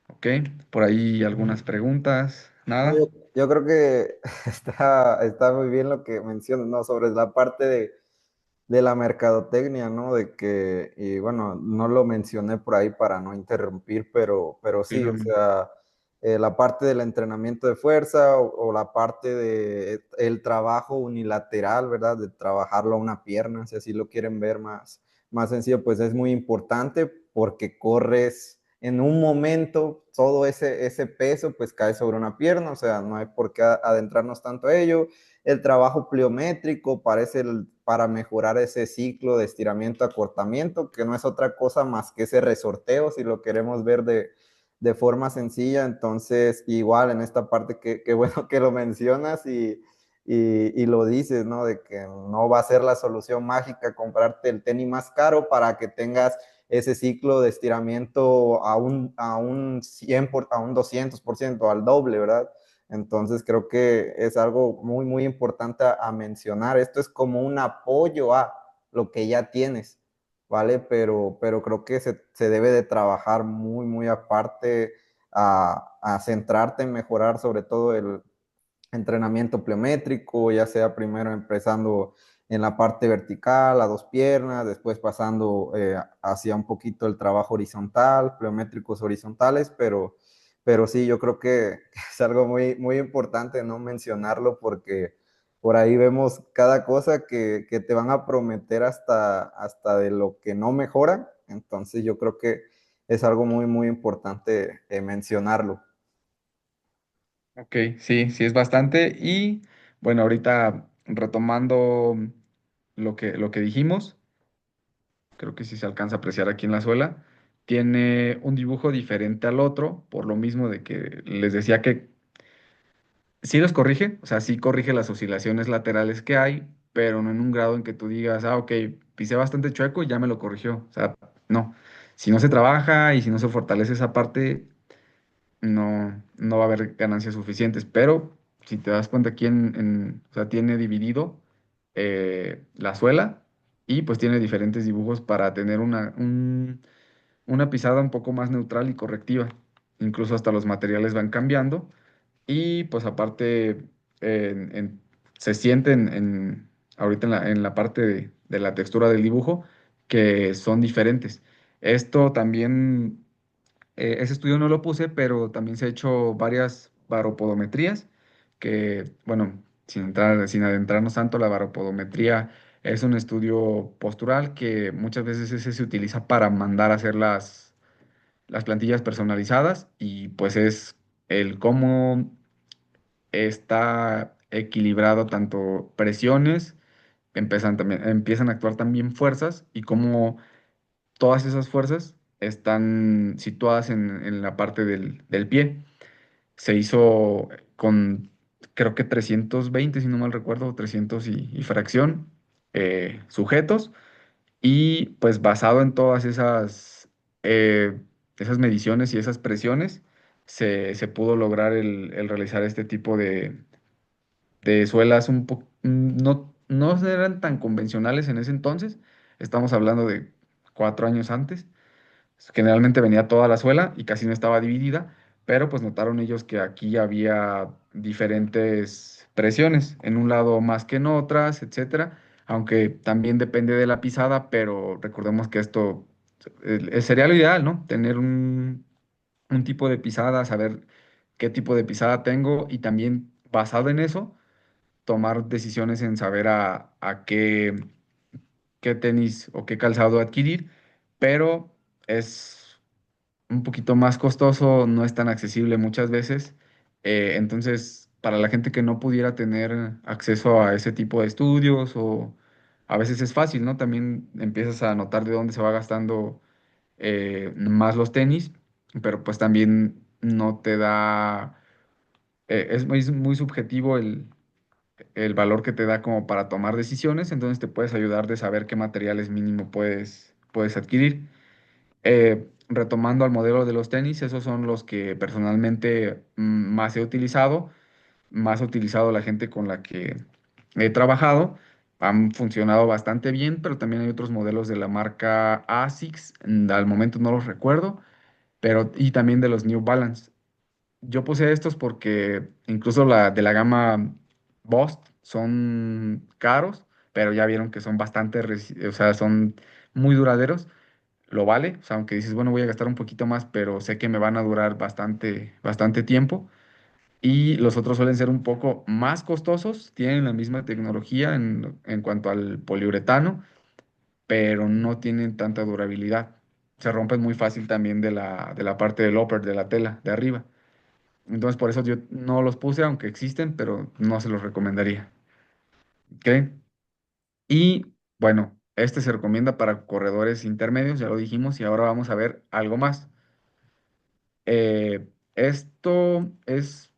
Speaker 2: ¿Ok? Por ahí algunas preguntas.
Speaker 1: No,
Speaker 2: Nada.
Speaker 1: yo creo que está muy bien lo que mencionas, ¿no? Sobre la parte de la mercadotecnia, ¿no? De que, y bueno, no lo mencioné por ahí para no interrumpir, pero
Speaker 2: Sí,
Speaker 1: sí,
Speaker 2: no,
Speaker 1: o
Speaker 2: no.
Speaker 1: sea, la parte del entrenamiento de fuerza o la parte de el trabajo unilateral, ¿verdad? De trabajarlo a una pierna, si así lo quieren ver más sencillo, pues es muy importante porque corres en un momento, todo ese peso pues cae sobre una pierna, o sea, no hay por qué adentrarnos tanto a ello. El trabajo pliométrico parece para mejorar ese ciclo de estiramiento, acortamiento, que no es otra cosa más que ese resorteo, si lo queremos ver de forma sencilla. Entonces, igual en esta parte, que bueno que lo mencionas y lo dices, ¿no? De que no va a ser la solución mágica comprarte el tenis más caro para que tengas ese ciclo de estiramiento a un 100 a un 200%, al doble, ¿verdad? Entonces creo que es algo muy importante a mencionar. Esto es como un apoyo a lo que ya tienes, ¿vale? Pero creo que se debe de trabajar muy aparte a centrarte en mejorar sobre todo el entrenamiento pliométrico, ya sea primero empezando en la parte vertical, a dos piernas, después pasando hacia un poquito el trabajo horizontal, pliométricos horizontales, pero sí, yo creo que es algo muy importante no mencionarlo porque por ahí vemos cada cosa que te van a prometer hasta de lo que no mejora, entonces yo creo que es algo muy importante mencionarlo.
Speaker 2: Ok, sí, sí es bastante. Y bueno, ahorita retomando lo que dijimos, creo que sí se alcanza a apreciar aquí en la suela, tiene un dibujo diferente al otro, por lo mismo de que les decía que sí los corrige, o sea, sí corrige las oscilaciones laterales que hay, pero no en un grado en que tú digas, ok, pisé bastante chueco y ya me lo corrigió. O sea, no. Si no se trabaja y si no se fortalece esa parte, no va a haber ganancias suficientes. Pero si te das cuenta aquí o sea, tiene dividido la suela y pues tiene diferentes dibujos para tener una pisada un poco más neutral y correctiva. Incluso hasta los materiales van cambiando y pues aparte se siente ahorita en la parte de la textura del dibujo que son diferentes. Esto también Ese estudio no lo puse, pero también se ha hecho varias baropodometrías, que, bueno, sin adentrarnos tanto, la baropodometría es un estudio postural que muchas veces ese se utiliza para mandar a hacer las plantillas personalizadas y pues es el cómo está equilibrado tanto presiones, empiezan a actuar también fuerzas y cómo todas esas fuerzas están situadas en la parte del pie. Se hizo con, creo que 320 si no mal recuerdo, 300 y fracción sujetos, y pues basado en todas esas mediciones y esas presiones, se pudo lograr el realizar este tipo de suelas no eran tan convencionales en ese entonces. Estamos hablando de 4 años antes. Generalmente venía toda la suela y casi no estaba dividida, pero pues notaron ellos que aquí había diferentes presiones, en un lado más que en otras, etcétera, aunque también depende de la pisada, pero recordemos que esto sería lo ideal, ¿no? Tener un tipo de pisada, saber qué tipo de pisada tengo y también basado en eso, tomar decisiones en saber a qué tenis o qué calzado adquirir, pero es un poquito más costoso, no es tan accesible muchas veces. Entonces, para la gente que no pudiera tener acceso a ese tipo de estudios o a veces es fácil, ¿no? También empiezas a notar de dónde se va gastando más los tenis, pero pues también no te da, es muy subjetivo el valor que te da como para tomar decisiones, entonces te puedes ayudar de saber qué materiales mínimo puedes adquirir. Retomando al modelo de los tenis, esos son los que personalmente más he utilizado, más he utilizado la gente con la que he trabajado. Han funcionado bastante bien, pero también hay otros modelos de la marca ASICS, al momento no los recuerdo, pero y también de los New Balance. Yo puse estos porque incluso de la gama Boost son caros, pero ya vieron que son o sea, son muy duraderos. Lo vale, o sea, aunque dices, bueno, voy a gastar un poquito más, pero sé que me van a durar bastante tiempo. Y los otros suelen ser un poco más costosos, tienen la misma tecnología en cuanto al poliuretano, pero no tienen tanta durabilidad. Se rompen muy fácil también de la parte del upper, de la tela, de arriba. Entonces, por eso yo no los puse, aunque existen, pero no se los recomendaría. ¿Ok? Y bueno, este se recomienda para corredores intermedios, ya lo dijimos, y ahora vamos a ver algo más. Esto es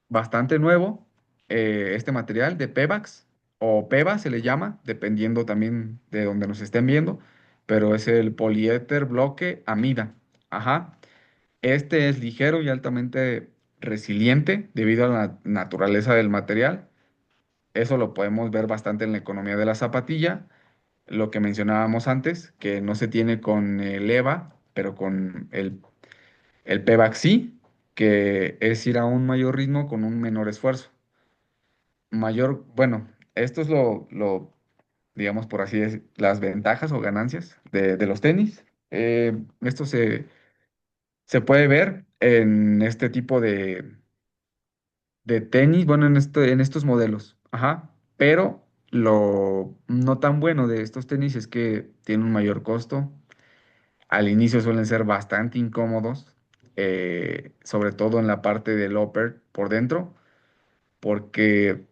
Speaker 2: bastante nuevo, este material de Pebax o Peba se le llama, dependiendo también de donde nos estén viendo, pero es el poliéter bloque amida. Ajá. Este es ligero y altamente resiliente debido a la naturaleza del material. Eso lo podemos ver bastante en la economía de la zapatilla. Lo que mencionábamos antes, que no se tiene con el EVA, pero con el Pebax sí, que es ir a un mayor ritmo con un menor esfuerzo. Bueno, esto es digamos por así decir, las ventajas o ganancias de los tenis. Esto se puede ver en este tipo de tenis, bueno, en estos modelos, ajá, pero lo no tan bueno de estos tenis es que tienen un mayor costo. Al inicio suelen ser bastante incómodos, sobre todo en la parte del upper por dentro, porque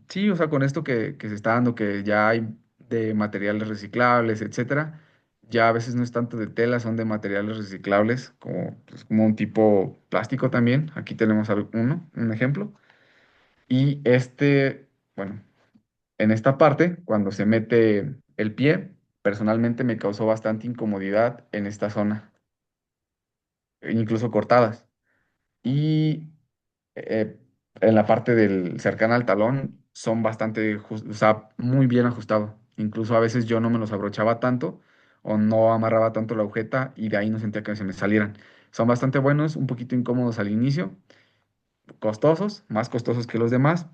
Speaker 2: sí, o sea, con esto que se está dando, que ya hay de materiales reciclables, etcétera, ya a veces no es tanto de tela, son de materiales reciclables, como un tipo plástico también. Aquí tenemos un ejemplo. Y bueno, en esta parte, cuando se mete el pie, personalmente me causó bastante incomodidad en esta zona, incluso cortadas. Y eh, en la parte del cercana al talón son o sea, muy bien ajustados. Incluso a veces yo no me los abrochaba tanto o no amarraba tanto la agujeta y de ahí no sentía que se me salieran. Son bastante buenos, un poquito incómodos al inicio, costosos, más costosos que los demás,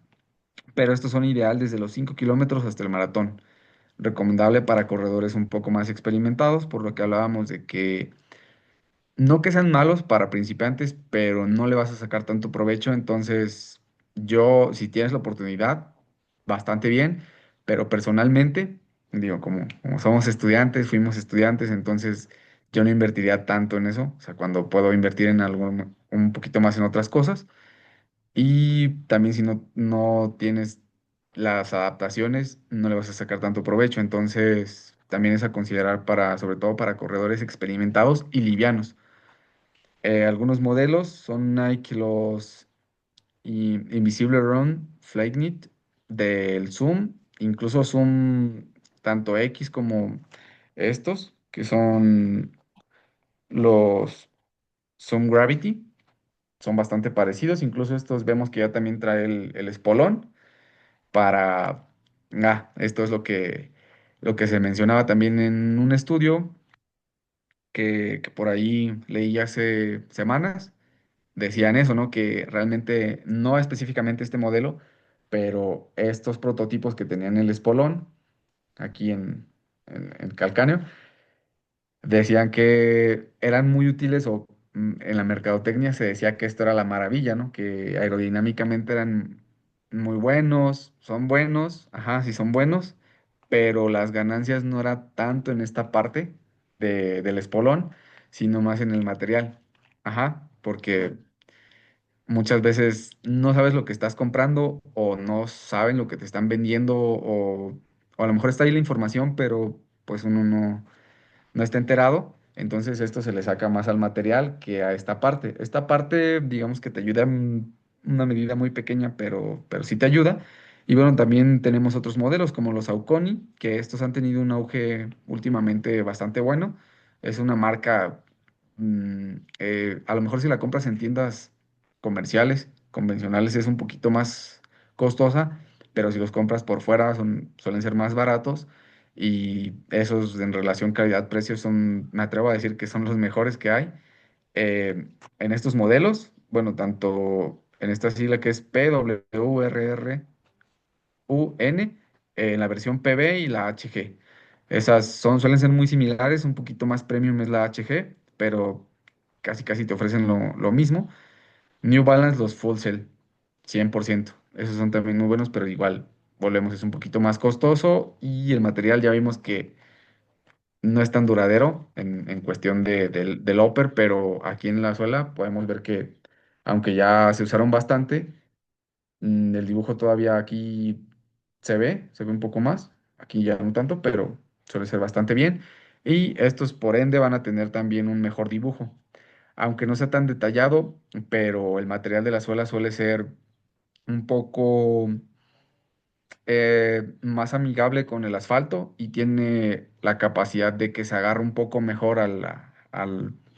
Speaker 2: pero estos son ideal desde los 5 kilómetros hasta el maratón. Recomendable para corredores un poco más experimentados, por lo que hablábamos de que No que sean malos para principiantes, pero no le vas a sacar tanto provecho. Entonces, yo, si tienes la oportunidad, bastante bien, pero personalmente, digo, como somos estudiantes, fuimos estudiantes, entonces yo no invertiría tanto en eso. O sea, cuando puedo invertir en algo un poquito más en otras cosas. Y también si no tienes las adaptaciones, no le vas a sacar tanto provecho. Entonces, también es a considerar para, sobre todo para corredores experimentados y livianos. Algunos modelos son Nike los Invisible Run Flyknit del Zoom, incluso Zoom tanto X como estos, que son los Zoom Gravity, son bastante parecidos, incluso estos vemos que ya también trae el espolón para... esto es lo que se mencionaba también en un estudio que por ahí leí hace semanas decían eso, ¿no? Que realmente no específicamente este modelo, pero estos prototipos que tenían el espolón aquí en Calcáneo, decían que eran muy útiles o en la mercadotecnia se decía que esto era la maravilla, ¿no? Que aerodinámicamente eran muy buenos, son buenos, ajá, sí son buenos, pero las ganancias no era tanto en esta parte del espolón, sino más en el material. Ajá, porque muchas veces no sabes lo que estás comprando o no saben lo que te están vendiendo o a lo mejor está ahí la información, pero pues uno no está enterado. Entonces esto se le saca más al material que a esta parte. Esta parte, digamos que te ayuda en una medida muy pequeña, pero sí te ayuda. Y bueno, también tenemos otros modelos como los Saucony, que estos han tenido un auge últimamente bastante bueno. Es una marca, a lo mejor si la compras en tiendas comerciales, convencionales, es un poquito más costosa, pero si los compras por fuera suelen ser más baratos y esos en relación calidad-precio son, me atrevo a decir que son los mejores que hay en estos modelos. Bueno, tanto en esta sigla que es PWRRUN, en la versión PB y la HG. Esas suelen ser muy similares, un poquito más premium es la HG, pero casi casi te ofrecen lo mismo. New Balance, los Full Cell, 100%. Esos son también muy buenos, pero igual, volvemos, es un poquito más costoso y el material ya vimos que no es tan duradero en cuestión del upper, pero aquí en la suela podemos ver que, aunque ya se usaron bastante, el dibujo todavía aquí se ve un poco más, aquí ya no tanto, pero suele ser bastante bien. Y estos, por ende, van a tener también un mejor dibujo, aunque no sea tan detallado, pero el material de la suela suele ser un poco más amigable con el asfalto y tiene la capacidad de que se agarre un poco mejor al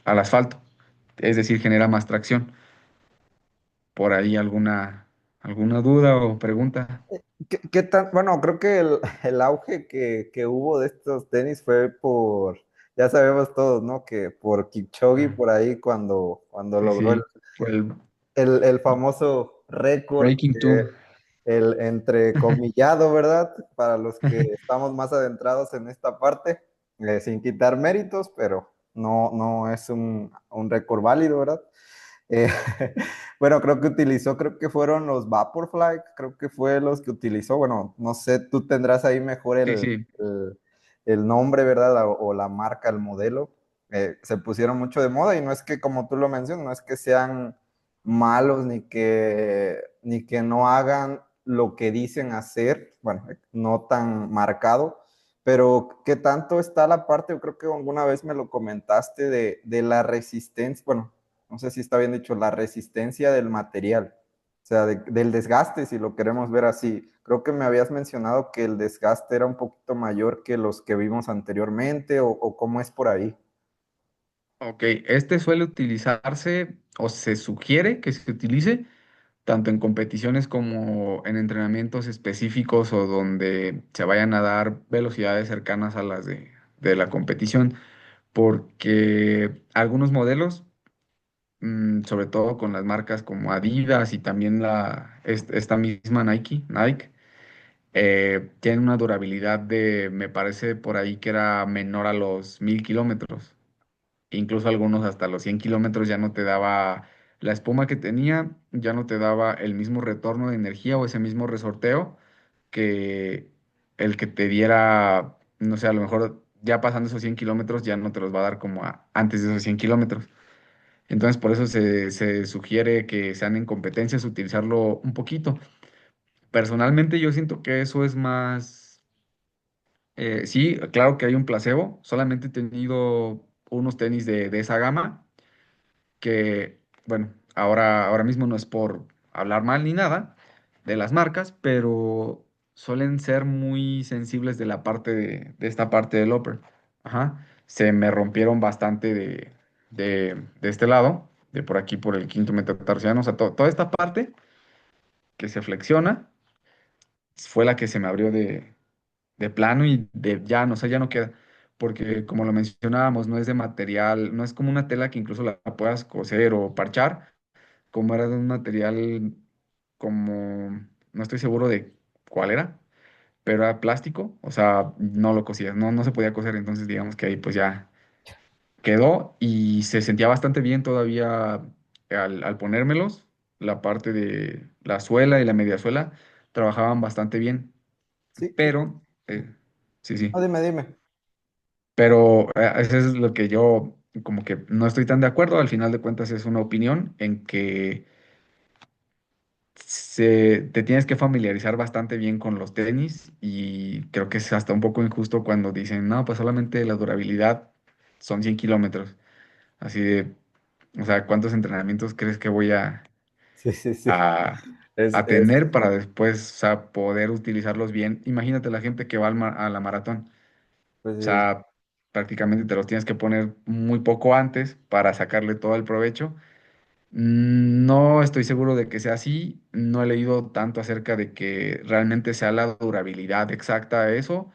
Speaker 2: asfalto, es decir, genera más tracción. ¿Por ahí alguna duda o pregunta?
Speaker 1: ¿Qué tan? Bueno, creo que el auge que hubo de estos tenis fue por, ya sabemos todos, ¿no? Que por Kipchoge
Speaker 2: Ah,
Speaker 1: por ahí cuando
Speaker 2: sí,
Speaker 1: logró
Speaker 2: sí, fue el
Speaker 1: el famoso récord,
Speaker 2: Breaking Two.
Speaker 1: el entrecomillado, ¿verdad? Para los que estamos más adentrados en esta parte, sin quitar méritos, pero no es un récord válido, ¿verdad? Eh, bueno, creo que utilizó, creo que fueron los Vaporfly, creo que fue los que utilizó. Bueno, no sé, tú tendrás ahí mejor
Speaker 2: Sí, sí.
Speaker 1: el nombre, ¿verdad? O la marca, el modelo. Se pusieron mucho de moda y no es que, como tú lo mencionas, no es que sean malos ni que no hagan lo que dicen hacer, bueno, no tan marcado, pero ¿qué tanto está la parte? Yo creo que alguna vez me lo comentaste de la resistencia, bueno, no sé si está bien dicho, la resistencia del material, o sea, del desgaste, si lo queremos ver así. Creo que me habías mencionado que el desgaste era un poquito mayor que los que vimos anteriormente, o cómo es por ahí.
Speaker 2: Ok, este suele utilizarse o se sugiere que se utilice tanto en competiciones como en entrenamientos específicos o donde se vayan a dar velocidades cercanas a las de la competición, porque algunos modelos, sobre todo con las marcas como Adidas y también esta misma Nike, tienen una durabilidad me parece por ahí que era menor a los 1000 kilómetros. incluso algunos hasta los 100 kilómetros ya no te daba la espuma que tenía, ya no te daba el mismo retorno de energía o ese mismo resorteo que el que te diera, no sé, a lo mejor ya pasando esos 100 kilómetros ya no te los va a dar como antes de esos 100 kilómetros. Entonces, por eso se sugiere que sean en competencias, utilizarlo un poquito. Personalmente, yo siento que eso es más, sí, claro que hay un placebo, solamente he tenido unos tenis de esa gama que, bueno, ahora mismo no es por hablar mal ni nada de las marcas, pero suelen ser muy sensibles de la parte de esta parte del upper. Ajá. Se me rompieron bastante de este lado, de por aquí, por el quinto metatarsiano, o sea, toda esta parte que se flexiona fue la que se me abrió de plano y de ya, no sé, ya no queda. Porque como lo mencionábamos, no es de material, no es como una tela que incluso la puedas coser o parchar, como era de un material como, no estoy seguro de cuál era, pero era plástico, o sea, no lo cosías, no se podía coser, entonces digamos que ahí pues ya quedó y se sentía bastante bien todavía al ponérmelos, la parte de la suela y la mediasuela trabajaban bastante bien,
Speaker 1: Sí,
Speaker 2: pero, sí,
Speaker 1: no,
Speaker 2: sí,
Speaker 1: dime, dime.
Speaker 2: pero eso es lo que yo como que no estoy tan de acuerdo, al final de cuentas es una opinión en que te tienes que familiarizar bastante bien con los tenis y creo que es hasta un poco injusto cuando dicen, no, pues solamente la durabilidad son 100 kilómetros. Así de, o sea, ¿cuántos entrenamientos crees que voy
Speaker 1: Sí, sí, sí.
Speaker 2: a, a
Speaker 1: Es,
Speaker 2: tener para después, o sea, poder utilizarlos bien? Imagínate la gente que va a la maratón.
Speaker 1: pues
Speaker 2: O
Speaker 1: sí.
Speaker 2: sea, prácticamente te los tienes que poner muy poco antes para sacarle todo el provecho. No estoy seguro de que sea así. No he leído tanto acerca de que realmente sea la durabilidad exacta de eso.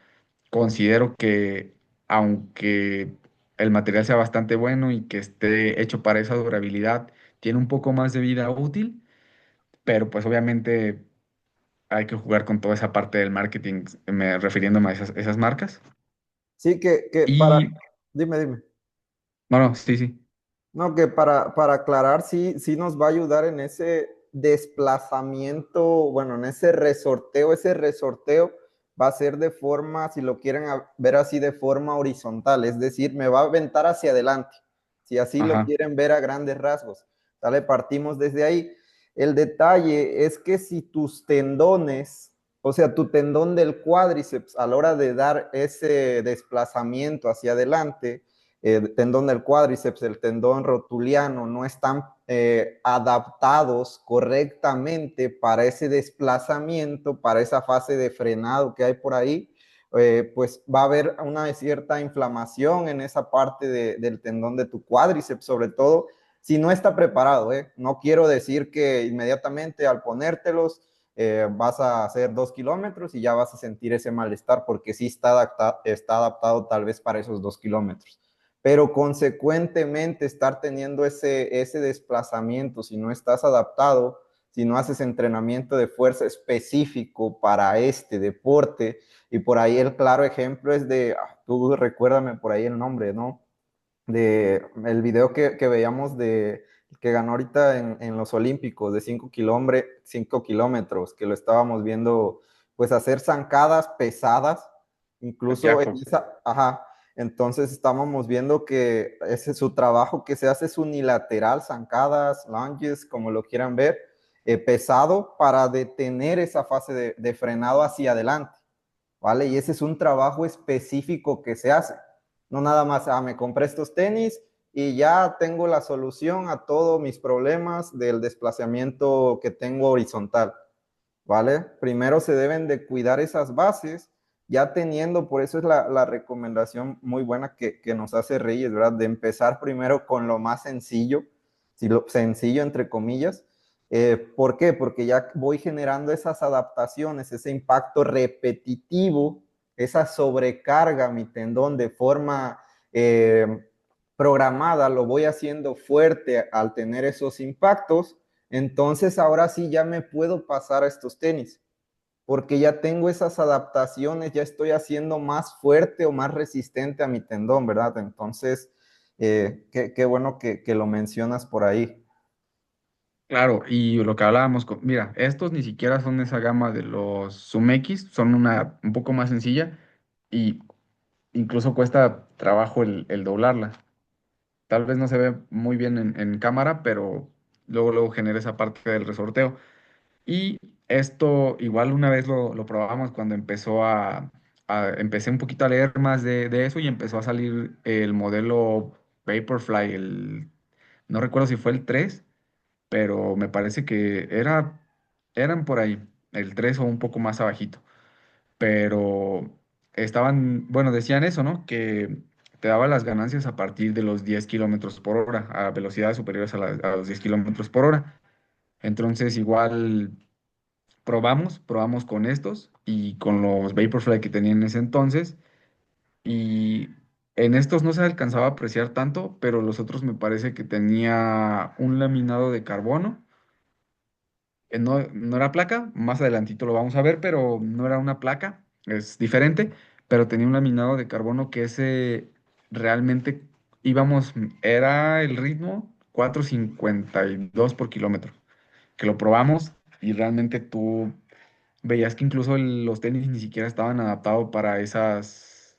Speaker 2: Considero que aunque el material sea bastante bueno y que esté hecho para esa durabilidad, tiene un poco más de vida útil, pero pues obviamente hay que jugar con toda esa parte del marketing, refiriéndome a esas marcas.
Speaker 1: Sí, que para,
Speaker 2: Y
Speaker 1: dime, dime.
Speaker 2: bueno, sí, sí.
Speaker 1: No, que para aclarar, sí, sí nos va a ayudar en ese desplazamiento, bueno, en ese resorteo va a ser de forma, si lo quieren ver así, de forma horizontal, es decir, me va a aventar hacia adelante, si así lo
Speaker 2: Ajá.
Speaker 1: quieren ver a grandes rasgos. ¿Sale? Partimos desde ahí. El detalle es que si tus tendones, o sea, tu tendón del cuádriceps a la hora de dar ese desplazamiento hacia adelante, el tendón del cuádriceps, el tendón rotuliano, no están adaptados correctamente para ese desplazamiento, para esa fase de frenado que hay por ahí, pues va a haber una cierta inflamación en esa parte del tendón de tu cuádriceps, sobre todo si no está preparado. No quiero decir que inmediatamente al ponértelos vas a hacer 2 kilómetros y ya vas a sentir ese malestar, porque sí está adaptado tal vez para esos 2 kilómetros, pero consecuentemente estar teniendo ese desplazamiento, si no estás adaptado, si no haces entrenamiento de fuerza específico para este deporte, y por ahí el claro ejemplo es tú recuérdame por ahí el nombre, ¿no? De el video que veíamos de que ganó ahorita en los Olímpicos de 5 kilómetros, que lo estábamos viendo, pues hacer zancadas pesadas, incluso en
Speaker 2: Jacob.
Speaker 1: esa, ajá, entonces estábamos viendo que ese su trabajo que se hace es unilateral, zancadas, lunges, como lo quieran ver, pesado para detener esa fase de frenado hacia adelante, ¿vale? Y ese es un trabajo específico que se hace. No nada más, me compré estos tenis y ya tengo la solución a todos mis problemas del desplazamiento que tengo horizontal, ¿vale? Primero se deben de cuidar esas bases, ya teniendo, por eso es la recomendación muy buena que nos hace Reyes, ¿verdad? De empezar primero con lo más sencillo, si lo sencillo entre comillas. ¿Por qué? Porque ya voy generando esas adaptaciones, ese impacto repetitivo, esa sobrecarga a mi tendón de forma programada, lo voy haciendo fuerte al tener esos impactos. Entonces ahora sí ya me puedo pasar a estos tenis, porque ya tengo esas adaptaciones, ya estoy haciendo más fuerte o más resistente a mi tendón, ¿verdad? Entonces, Qué bueno que lo mencionas por ahí.
Speaker 2: Claro, y lo que hablábamos, mira, estos ni siquiera son esa gama de los Zoom X, son una un poco más sencilla y incluso cuesta trabajo el doblarla. Tal vez no se ve muy bien en cámara, pero luego genera esa parte del resorteo. Y esto igual una vez lo probamos cuando empecé un poquito a leer más de eso y empezó a salir el modelo Vaporfly, no recuerdo si fue el 3 pero me parece que eran por ahí, el 3 o un poco más abajito. Pero bueno, decían eso, ¿no? Que te daba las ganancias a partir de los 10 kilómetros por hora, a velocidades superiores a los 10 kilómetros por hora. Entonces, igual probamos con estos y con los Vaporfly que tenía en ese entonces. Y en estos no se alcanzaba a apreciar tanto, pero los otros me parece que tenía un laminado de carbono. No era placa, más adelantito lo vamos a ver, pero no era una placa, es diferente, pero tenía un laminado de carbono que ese realmente íbamos, era el ritmo 4,52 por kilómetro, que lo probamos y realmente tú veías que incluso los tenis ni siquiera estaban adaptados para esas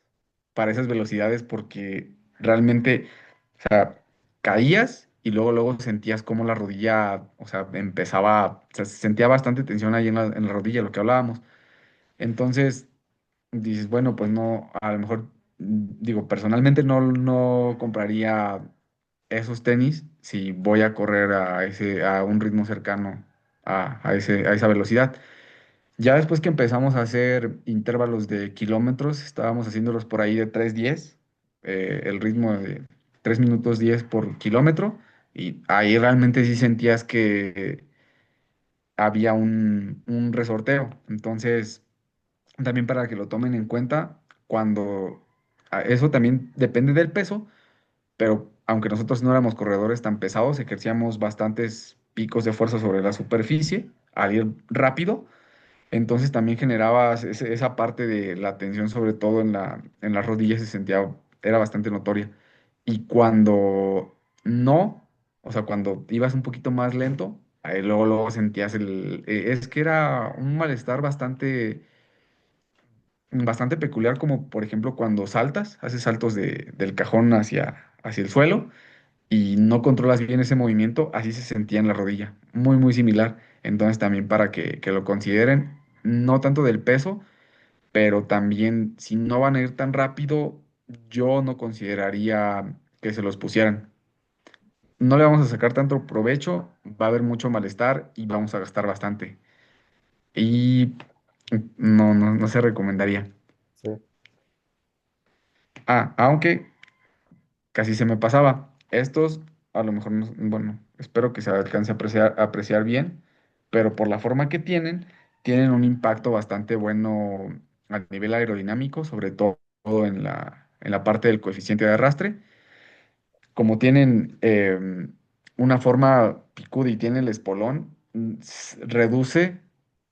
Speaker 2: velocidades porque realmente, o sea, caías y luego sentías como la rodilla, o sea, o sea, se sentía bastante tensión ahí en la rodilla, lo que hablábamos. Entonces, dices, bueno, pues no, a lo mejor, digo, personalmente no compraría esos tenis si voy a correr a un ritmo cercano a esa velocidad. Ya después que empezamos a hacer intervalos de kilómetros, estábamos haciéndolos por ahí de 3:10, el ritmo de 3 minutos 10 por kilómetro, y ahí realmente sí sentías que había un resorteo. Entonces, también para que lo tomen en cuenta, eso también depende del peso, pero aunque nosotros no éramos corredores tan pesados, ejercíamos bastantes picos de fuerza sobre la superficie al ir rápido. Entonces también generabas esa parte de la tensión, sobre todo en las rodillas, era bastante notoria. Y cuando no, o sea, cuando ibas un poquito más lento, ahí luego sentías es que era un malestar bastante peculiar, como por ejemplo cuando haces saltos del cajón hacia el suelo y no controlas bien ese movimiento, así se sentía en la rodilla, muy, muy similar. Entonces también para que lo consideren, no tanto del peso, pero también si no van a ir tan rápido, yo no consideraría que se los pusieran. No le vamos a sacar tanto provecho, va a haber mucho malestar y vamos a gastar bastante. Y no se recomendaría.
Speaker 1: Sí.
Speaker 2: Aunque casi se me pasaba. Estos, a lo mejor, bueno, espero que se alcance a apreciar bien, pero por la forma que tienen un impacto bastante bueno a nivel aerodinámico, sobre todo en la parte del coeficiente de arrastre. Como tienen una forma picuda y tiene el espolón, reduce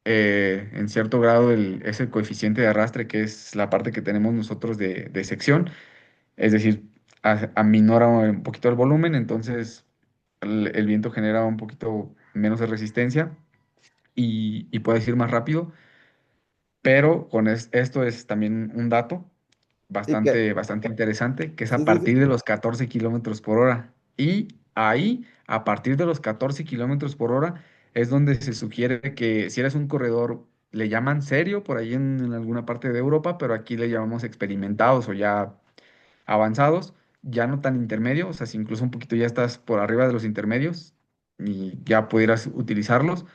Speaker 2: en cierto grado ese coeficiente de arrastre, que es la parte que tenemos nosotros de sección, es decir, aminora un poquito el volumen, entonces el viento genera un poquito menos de resistencia y puedes ir más rápido, pero esto es también un dato
Speaker 1: Sí, que,
Speaker 2: bastante interesante, que es a
Speaker 1: sí, sí,
Speaker 2: partir
Speaker 1: sí.
Speaker 2: de los 14 kilómetros por hora. Y ahí, a partir de los 14 kilómetros por hora, es donde se sugiere que si eres un corredor, le llaman serio por ahí en alguna parte de Europa, pero aquí le llamamos experimentados o ya avanzados, ya no tan intermedios, o sea, si incluso un poquito ya estás por arriba de los intermedios y ya pudieras utilizarlos,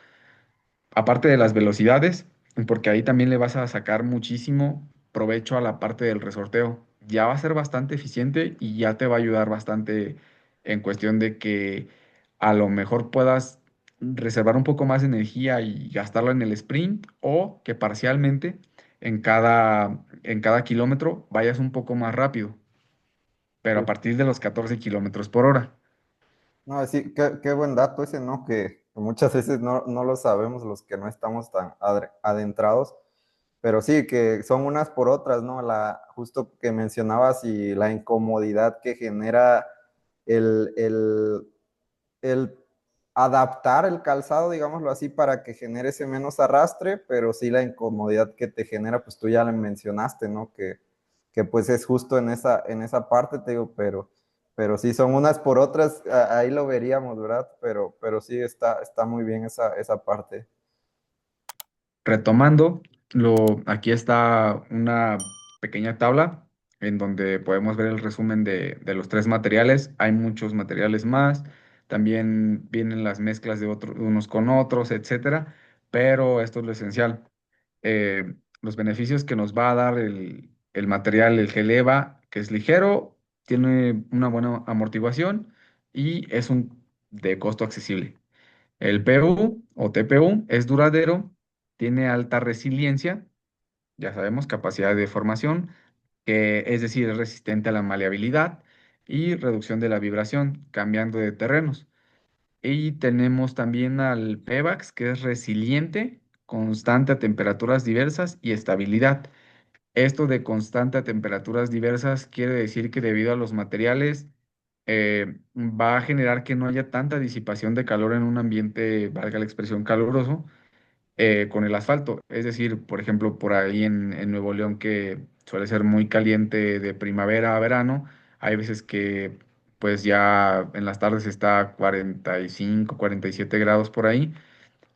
Speaker 2: aparte de las velocidades, porque ahí también le vas a sacar muchísimo provecho a la parte del resorteo. Ya va a ser bastante eficiente y ya te va a ayudar bastante en cuestión de que a lo mejor puedas reservar un poco más de energía y gastarla en el sprint o que parcialmente en cada kilómetro vayas un poco más rápido, pero a
Speaker 1: Sí.
Speaker 2: partir de los 14 kilómetros por hora.
Speaker 1: No, sí, qué buen dato ese, ¿no? Que muchas veces no lo sabemos los que no estamos tan adentrados, pero sí, que son unas por otras, ¿no? Justo que mencionabas y la incomodidad que genera. el, el adaptar el calzado, digámoslo así, para que genere ese menos arrastre, pero sí la incomodidad que te genera, pues tú ya le mencionaste, ¿no? Que pues es justo en esa parte, te digo, pero sí son unas por otras, ahí lo veríamos, ¿verdad? Pero sí está muy bien esa parte.
Speaker 2: Retomando, aquí está una pequeña tabla en donde podemos ver el resumen de los tres materiales. Hay muchos materiales más, también vienen las mezclas de unos con otros, etcétera, pero esto es lo esencial. Los beneficios que nos va a dar el material, el gel EVA, que es ligero, tiene una buena amortiguación y es de costo accesible. El PU o TPU es duradero, tiene alta resiliencia, ya sabemos, capacidad de deformación, que es decir, es resistente a la maleabilidad y reducción de la vibración, cambiando de terrenos. Y tenemos también al PEVAX, que es resiliente, constante a temperaturas diversas y estabilidad. Esto de constante a temperaturas diversas quiere decir que debido a los materiales va a generar que no haya tanta disipación de calor en un ambiente, valga la expresión, caluroso, con el asfalto. Es decir, por ejemplo, por ahí en Nuevo León, que suele ser muy caliente de primavera a verano, hay veces que pues ya en las tardes está a 45, 47 grados por ahí,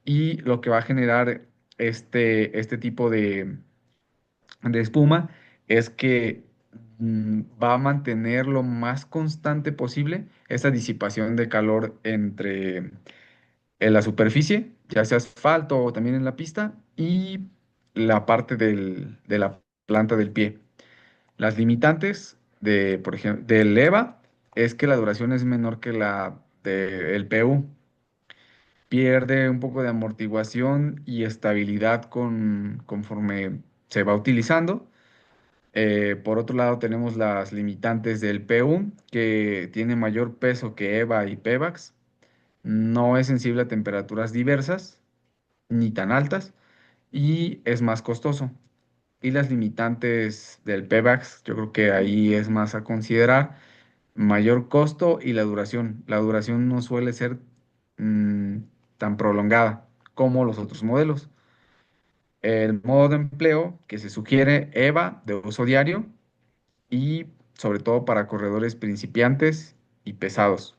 Speaker 2: y lo que va a generar este tipo de espuma es que va a mantener lo más constante posible esa disipación de calor entre en la superficie, ya sea asfalto o también en la pista, y la parte de la planta del pie. Las limitantes por ejemplo, del EVA es que la duración es menor que la del PU. Pierde un poco de amortiguación y estabilidad conforme se va utilizando. Por otro lado, tenemos las limitantes del PU, que tiene mayor peso que EVA y PEVAX. No es sensible a temperaturas diversas ni tan altas y es más costoso. Y las limitantes del PEVAX, yo creo que ahí es más a considerar, mayor costo y la duración. La duración no suele ser mm, tan prolongada como los otros modelos. El modo de empleo que se sugiere EVA de uso diario y sobre todo para corredores principiantes y pesados.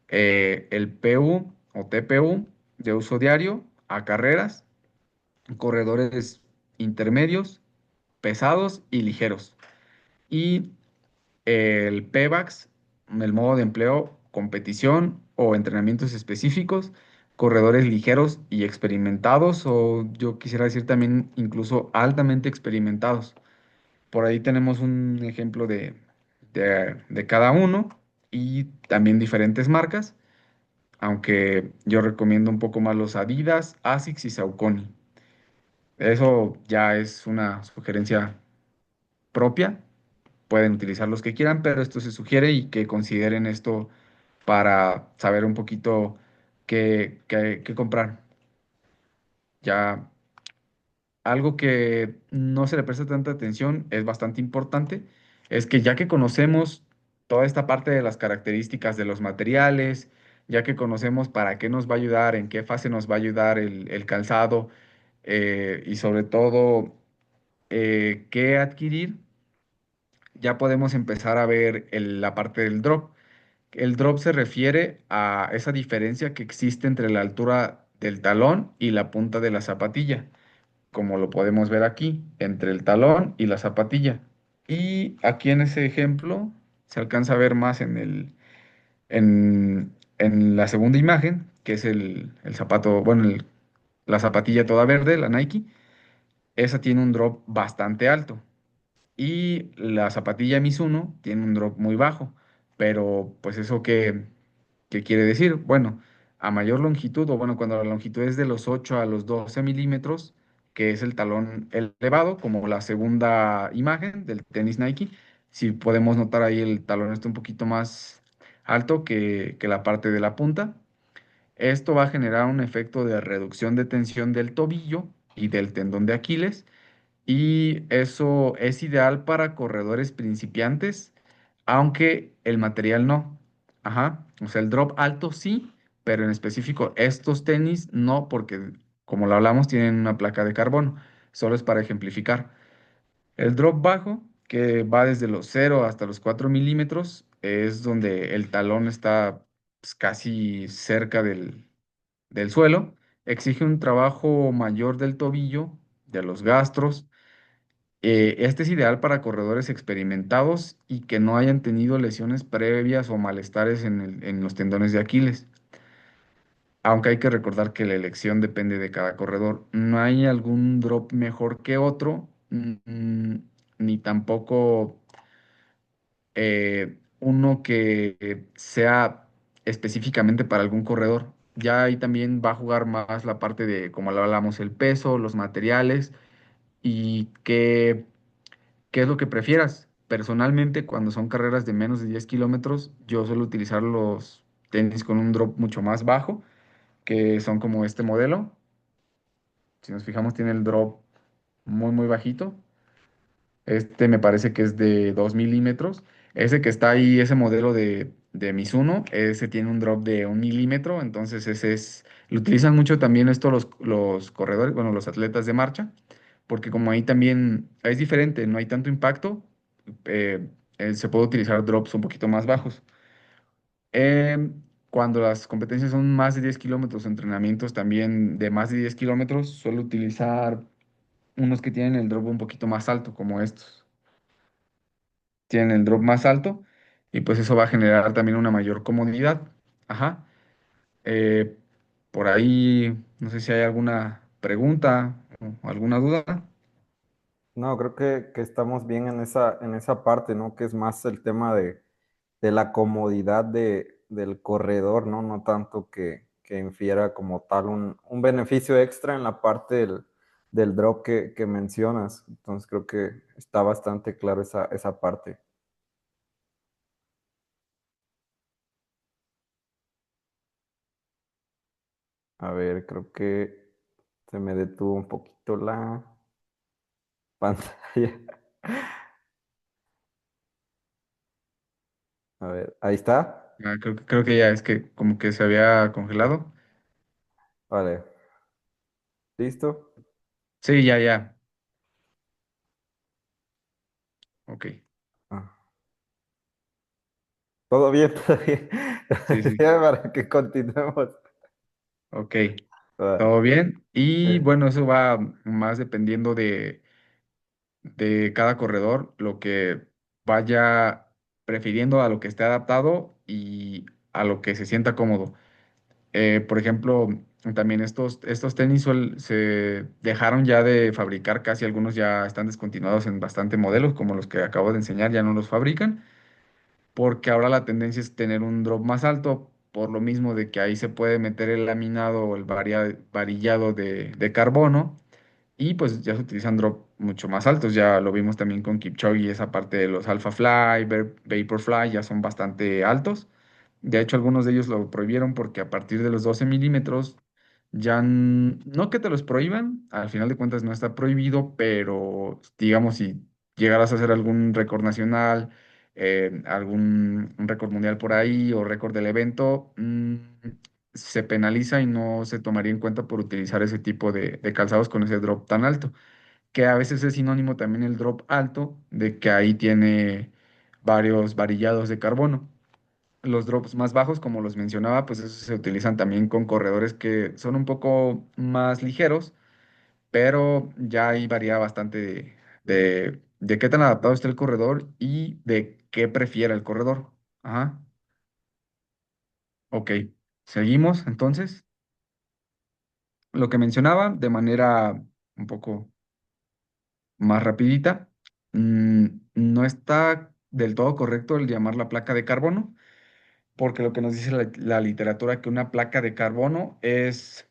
Speaker 2: El PU o TPU de uso diario a carreras, corredores intermedios, pesados y ligeros. Y el PEVAX, el modo de empleo, competición o entrenamientos específicos, corredores ligeros y experimentados, o yo quisiera decir también incluso altamente experimentados. Por ahí tenemos un ejemplo de cada uno y también diferentes marcas, aunque yo recomiendo un poco más los Adidas, Asics y Saucony. Eso ya es una sugerencia propia, pueden utilizar los que quieran, pero esto se sugiere y que consideren esto para saber un poquito qué comprar. Ya algo que no se le presta tanta atención, es bastante importante, es que ya que conocemos toda esta parte de las características de los materiales, ya que conocemos para qué nos va a ayudar, en qué fase nos va a ayudar el calzado, y sobre todo qué adquirir, ya podemos empezar a ver la parte del drop. El drop se refiere a esa diferencia que existe entre la altura del talón y la punta de la zapatilla, como lo podemos ver aquí, entre el talón y la zapatilla. Y aquí en ese ejemplo se alcanza a ver más en la segunda imagen, que es el zapato, bueno, la zapatilla toda verde, la Nike. Esa tiene un drop bastante alto. Y la zapatilla Mizuno tiene un drop muy bajo. Pero, pues, ¿eso qué quiere decir? Bueno, a mayor longitud, o bueno, cuando la longitud es de los 8 a los 12 milímetros, que es el talón elevado, como la segunda imagen del tenis Nike, si podemos notar ahí el talón está un poquito más alto que la parte de la punta. Esto va a generar un efecto de reducción de tensión del tobillo y del tendón de Aquiles, y eso es ideal para corredores principiantes, aunque el material no. Ajá, o sea, el drop alto sí, pero en específico estos tenis no, porque como lo hablamos, tienen una placa de carbono. Solo es para ejemplificar. El drop bajo, que va desde los 0 hasta los 4 milímetros, es donde el talón está pues, casi cerca del suelo. Exige un trabajo mayor del tobillo, de los gastros. Este es ideal para corredores experimentados y que no hayan tenido lesiones previas o malestares en los tendones de Aquiles. Aunque hay que recordar que la elección depende de cada corredor. No hay algún drop mejor que otro, ni tampoco uno que sea específicamente para algún corredor. Ya ahí también va a jugar más la parte de, como lo hablamos, el peso, los materiales y qué es lo que prefieras. Personalmente, cuando son carreras de menos de 10 kilómetros, yo suelo utilizar los tenis con un drop mucho más bajo, que son como este modelo. Si nos fijamos, tiene el drop muy, muy bajito. Este me parece que es de 2 milímetros. Ese que está ahí, ese modelo de Mizuno, ese tiene un drop de 1 milímetro. Entonces, ese es, lo utilizan mucho también esto los corredores, bueno, los atletas de marcha, porque como ahí también es diferente, no hay tanto impacto, eh, se puede utilizar drops un poquito más bajos. Cuando las competencias son más de 10 kilómetros, entrenamientos también de más de 10 kilómetros, suelo utilizar unos que tienen el drop un poquito más alto, como estos. Tienen el drop más alto y pues eso va a generar también una mayor comodidad. Ajá. Eh, por ahí, no sé si hay alguna pregunta o alguna duda.
Speaker 1: No, creo que estamos bien en esa parte, ¿no? Que es más el tema de la comodidad del corredor, ¿no? No tanto que infiera como tal un beneficio extra en la parte del drop que mencionas. Entonces creo que está bastante claro esa parte. A ver, creo que se me detuvo un poquito la pantalla. A ver, ahí está.
Speaker 2: Ah, creo que ya es que como que se había congelado.
Speaker 1: Vale, ¿listo?
Speaker 2: Sí, ya, ya. Ok.
Speaker 1: Ah, ¿todo bien? ¿Todo bien?
Speaker 2: Sí, sí.
Speaker 1: Ya para que continuemos.
Speaker 2: Ok.
Speaker 1: Ah,
Speaker 2: Todo bien. Y
Speaker 1: eh,
Speaker 2: bueno, eso va más dependiendo de cada corredor, lo que vaya prefiriendo a lo que esté adaptado y a lo que se sienta cómodo. Por ejemplo, también estos tenis se dejaron ya de fabricar, casi algunos ya están descontinuados en bastante modelos, como los que acabo de enseñar, ya no los fabrican, porque ahora la tendencia es tener un drop más alto, por lo mismo de que ahí se puede meter el laminado o el varillado de carbono y pues ya se utilizan drop mucho más altos, ya lo vimos también con Kipchoge, esa parte de los Alpha Fly, Vaporfly ya son bastante altos. De hecho, algunos de ellos lo prohibieron porque a partir de los 12 milímetros ya no que te los prohíban, al final de cuentas no está prohibido, pero digamos si llegaras a hacer algún récord nacional, algún un récord mundial por ahí o récord del evento, se penaliza y no se tomaría en cuenta por utilizar ese tipo de calzados con ese drop tan alto, que a veces es sinónimo también el drop alto de que ahí tiene varios varillados de carbono. Los drops más bajos, como los mencionaba, pues esos se utilizan también con corredores que son un poco más ligeros, pero ya ahí varía bastante de qué tan adaptado está el corredor y de qué prefiera el corredor. Ajá, ok. Seguimos entonces. Lo que mencionaba de manera un poco más rapidita, no está del todo correcto el llamar la placa de carbono, porque lo que nos dice la literatura que una placa de carbono es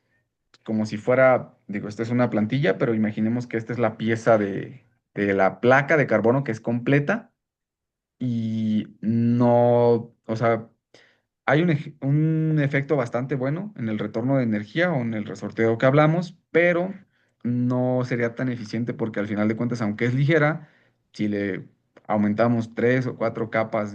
Speaker 2: como si fuera, digo, esta es una plantilla, pero imaginemos que esta es la pieza de la placa de carbono que es completa y no, o sea, hay un efecto bastante bueno en el retorno de energía o en el resorteo que hablamos, pero no sería tan eficiente porque al final de cuentas, aunque es ligera, si le aumentamos 3 o 4 capas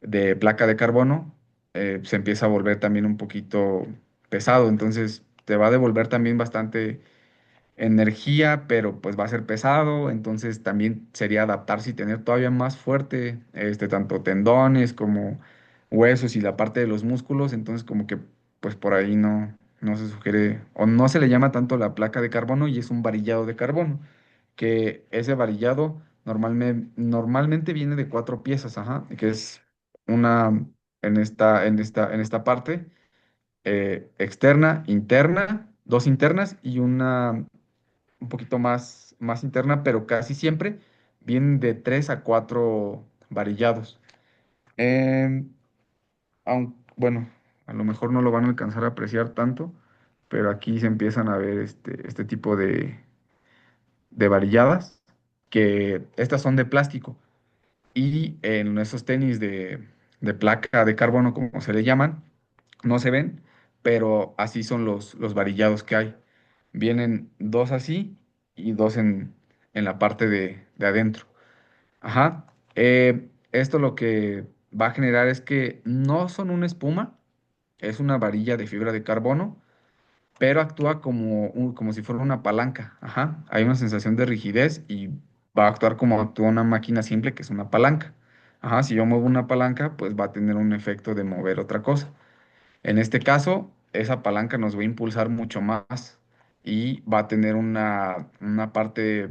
Speaker 2: de placa de carbono, se empieza a volver también un poquito pesado, entonces te va a devolver también bastante energía, pero pues va a ser pesado, entonces también sería adaptarse y tener todavía más fuerte, tanto tendones como huesos y la parte de los músculos, entonces como que pues por ahí no se sugiere o no se le llama tanto la placa de carbono y es un varillado de carbono, que ese varillado normalmente viene de cuatro piezas, ajá, que es una en esta parte externa, interna, dos internas y una un poquito más interna, pero casi siempre vienen de 3 a 4 varillados. Em, bueno, a lo mejor no lo van a alcanzar a apreciar tanto, pero aquí se empiezan a ver este tipo de varilladas, que estas son de plástico. Y en esos tenis de placa de carbono, como se le llaman, no se ven, pero así son los varillados que hay. Vienen dos así y dos en la parte de adentro. Ajá. Esto lo que va a generar es que no son una espuma, es una varilla de fibra de carbono, pero actúa como si fuera una palanca. Ajá. Hay una sensación de rigidez y va a actuar como actúa una máquina simple, que es una palanca. Ajá. Si yo muevo una palanca, pues va a tener un efecto de mover otra cosa. En este caso, esa palanca nos va a impulsar mucho más y va a tener una parte,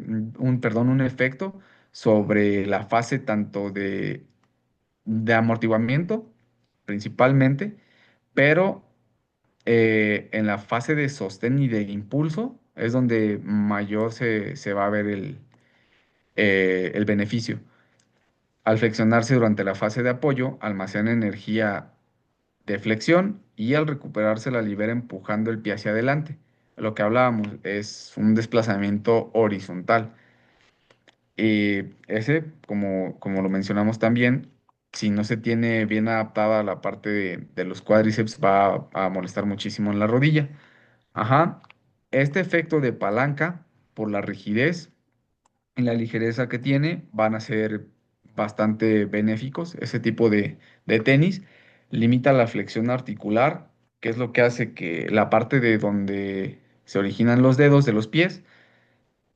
Speaker 2: perdón, un efecto sobre la fase tanto de amortiguamiento, principalmente, pero en la fase de sostén y de impulso es donde mayor se va a ver el beneficio. Al flexionarse durante la fase de apoyo, almacena energía de flexión y al recuperarse la libera empujando el pie hacia adelante. Lo que hablábamos es un desplazamiento horizontal. Y ese, como lo mencionamos también, si no se tiene bien adaptada la parte de los cuádriceps, va a molestar muchísimo en la rodilla. Ajá. Este efecto de palanca por la rigidez y la ligereza que tiene van a ser bastante benéficos. Ese tipo de tenis limita la flexión articular, que es lo que hace que la parte de donde se originan los dedos de los pies,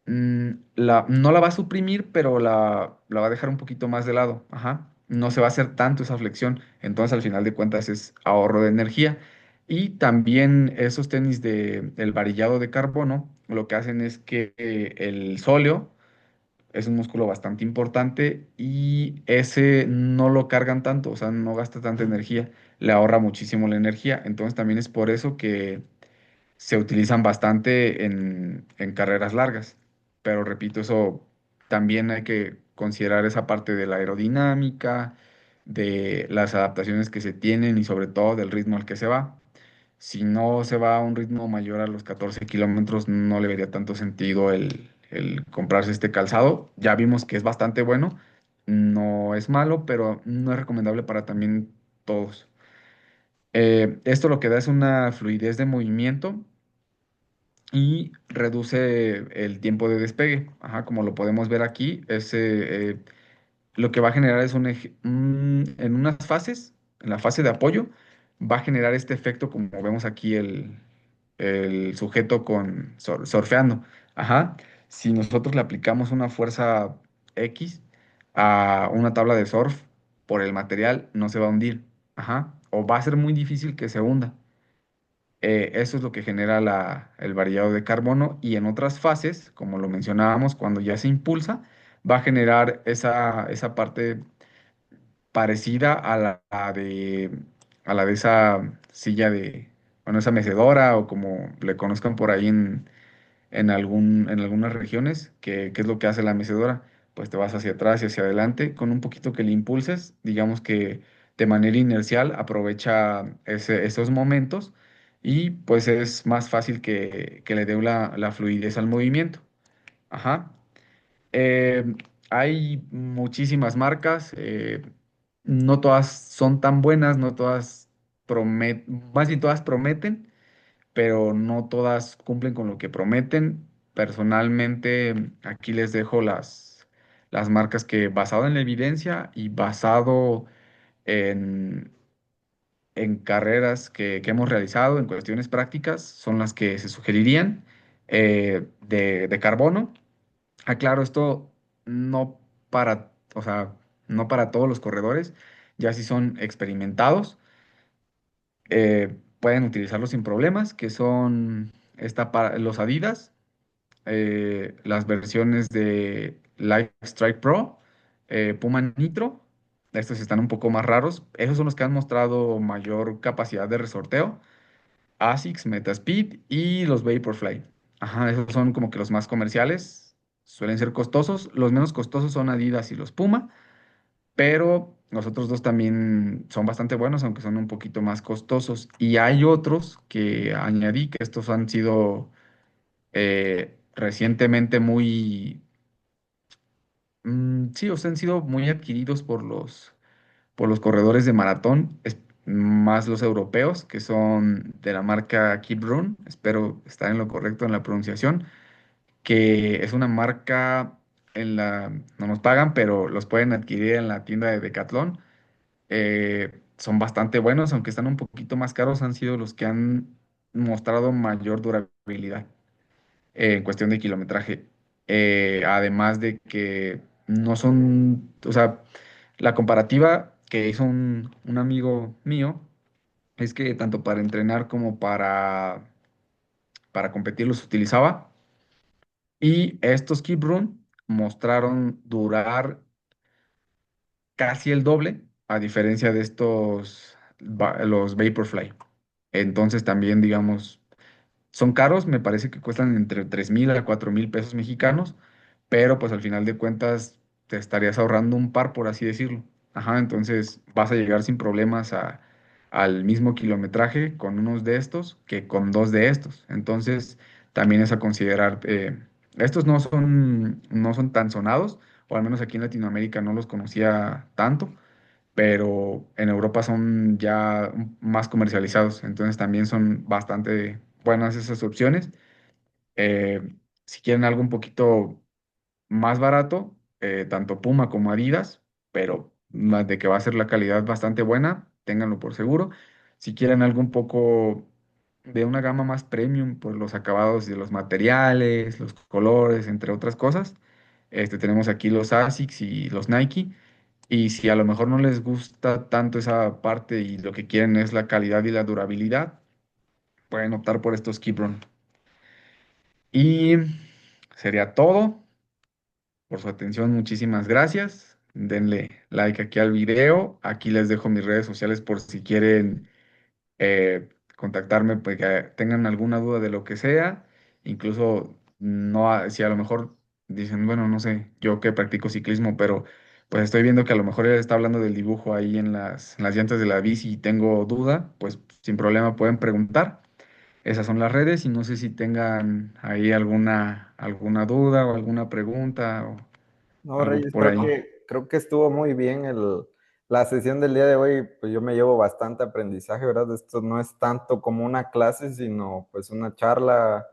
Speaker 2: no la va a suprimir, pero la va a dejar un poquito más de lado. Ajá. No se va a hacer tanto esa flexión. Entonces, al final de cuentas, es ahorro de energía. Y también esos tenis el varillado de carbono, lo que hacen es que el sóleo es un músculo bastante importante y ese no lo cargan tanto, o sea, no gasta tanta energía, le ahorra muchísimo la energía. Entonces también es por eso que se utilizan bastante en carreras largas. Pero repito, eso también hay que considerar esa parte de la aerodinámica, de las adaptaciones que se tienen y sobre todo del ritmo al que se va. Si no se va a un ritmo mayor a los 14 kilómetros, no le vería tanto sentido el comprarse este calzado. Ya vimos que es bastante bueno, no es malo, pero no es recomendable para también todos. Esto lo que da es una fluidez de movimiento y reduce el tiempo de despegue. Ajá, como lo podemos ver aquí, lo que va a generar es en unas fases, en la fase de apoyo, va a generar este efecto como vemos aquí el sujeto surfeando. Ajá. Si nosotros le aplicamos una fuerza X a una tabla de surf, por el material no se va a hundir. Ajá. O va a ser muy difícil que se hunda. Eso es lo que genera el varillado de carbono y en otras fases, como lo mencionábamos, cuando ya se impulsa, va a generar esa parte parecida a la de esa silla bueno, esa mecedora o como le conozcan por ahí en algunas regiones, que es lo que hace la mecedora, pues te vas hacia atrás y hacia adelante, con un poquito que le impulses, digamos que de manera inercial aprovecha esos momentos y pues es más fácil que le dé la fluidez al movimiento. Ajá. Eh, Hay muchísimas marcas, no todas son tan buenas, no todas más bien todas prometen, pero no todas cumplen con lo que prometen. Personalmente, aquí les dejo las marcas que basado en la evidencia y basado en, en carreras que hemos realizado, en cuestiones prácticas, son las que se sugerirían de carbono. Aclaro, esto no o sea, no para todos los corredores, ya si son experimentados, pueden utilizarlos sin problemas, que son para los Adidas, las versiones de Life Strike Pro, Puma Nitro. Estos están un poco más raros. Esos son los que han mostrado mayor capacidad de resorteo. ASICS, Metaspeed y los Vaporfly. Ajá, esos son como que los más comerciales. Suelen ser costosos. Los menos costosos son Adidas y los Puma, pero los otros dos también son bastante buenos, aunque son un poquito más costosos. Y hay otros que añadí, que estos han sido recientemente sí, o sea, han sido muy adquiridos por los corredores de maratón, más los europeos, que son de la marca Keep Run, espero estar en lo correcto en la pronunciación, que es una marca no nos pagan, pero los pueden adquirir en la tienda de Decathlon. Son bastante buenos, aunque están un poquito más caros, han sido los que han mostrado mayor durabilidad en cuestión de kilometraje. Además de que no son, o sea, la comparativa que hizo un amigo mío es que tanto para entrenar como para competir los utilizaba y estos Keep Run mostraron durar casi el doble a diferencia de los Vaporfly. Entonces también, digamos, son caros, me parece que cuestan entre 3,000 a 4,000 pesos mexicanos, pero pues al final de cuentas te estarías ahorrando un par, por así decirlo. Ajá, entonces vas a llegar sin problemas al mismo kilometraje con unos de estos que con dos de estos. Entonces también es a considerar. Estos no son tan sonados, o al menos aquí en Latinoamérica no los conocía tanto, pero en Europa son ya más comercializados, entonces también son bastante buenas esas opciones. Eh, si quieren algo un poquito más barato, tanto Puma como Adidas, pero más de que va a ser la calidad bastante buena, ténganlo por seguro. Si quieren algo un poco de una gama más premium por los acabados de los materiales, los colores, entre otras cosas, tenemos aquí los ASICS y los Nike. Y si a lo mejor no les gusta tanto esa parte y lo que quieren es la calidad y la durabilidad, pueden optar por estos Keychron. Y sería todo. Por su atención, muchísimas gracias. Denle like aquí al video. Aquí les dejo mis redes sociales por si quieren contactarme, pues que tengan alguna duda de lo que sea. Incluso no, si a lo mejor dicen, bueno, no sé, yo que practico ciclismo, pero pues estoy viendo que a lo mejor él está hablando del dibujo ahí en las llantas de la bici y tengo duda, pues sin problema pueden preguntar. Esas son las redes y no sé si tengan ahí alguna duda o alguna pregunta o
Speaker 1: No,
Speaker 2: algo
Speaker 1: Reyes,
Speaker 2: por ahí.
Speaker 1: creo que estuvo muy bien la sesión del día de hoy. Pues yo me llevo bastante aprendizaje, ¿verdad? Esto no es tanto como una clase, sino pues una charla.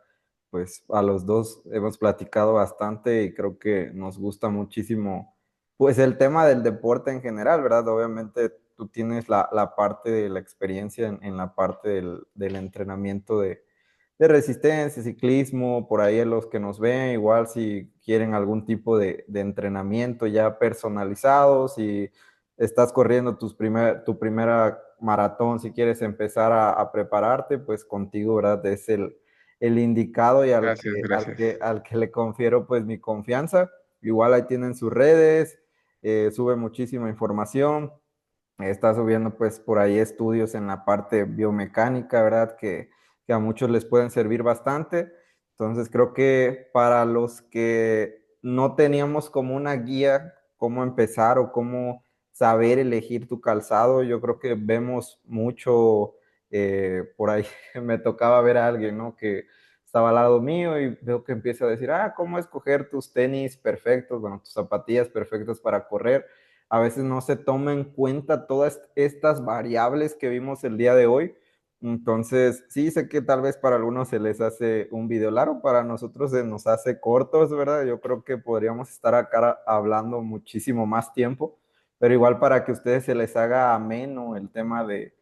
Speaker 1: Pues a los dos hemos platicado bastante y creo que nos gusta muchísimo, pues el tema del deporte en general, ¿verdad? Obviamente tú tienes la parte de la experiencia en la parte del entrenamiento de resistencia, ciclismo, por ahí a los que nos ven, igual si quieren algún tipo de entrenamiento ya personalizado, si estás corriendo tu primera maratón, si quieres empezar a prepararte, pues contigo, ¿verdad? Es el indicado y
Speaker 2: Gracias, gracias.
Speaker 1: al que le confiero pues mi confianza. Igual ahí tienen sus redes, sube muchísima información, está subiendo pues por ahí estudios en la parte biomecánica, ¿verdad? Que a muchos les pueden servir bastante. Entonces creo que para los que no teníamos como una guía, cómo empezar o cómo saber elegir tu calzado, yo creo que vemos mucho por ahí. Me tocaba ver a alguien, ¿no? Que estaba al lado mío y veo que empieza a decir, ah, ¿cómo escoger tus tenis perfectos, bueno, tus zapatillas perfectas para correr? A veces no se toma en cuenta todas estas variables que vimos el día de hoy. Entonces, sí, sé que tal vez para algunos se les hace un video largo, para nosotros se nos hace cortos, ¿verdad? Yo creo que podríamos estar acá hablando muchísimo más tiempo, pero igual para que a ustedes se les haga ameno el tema de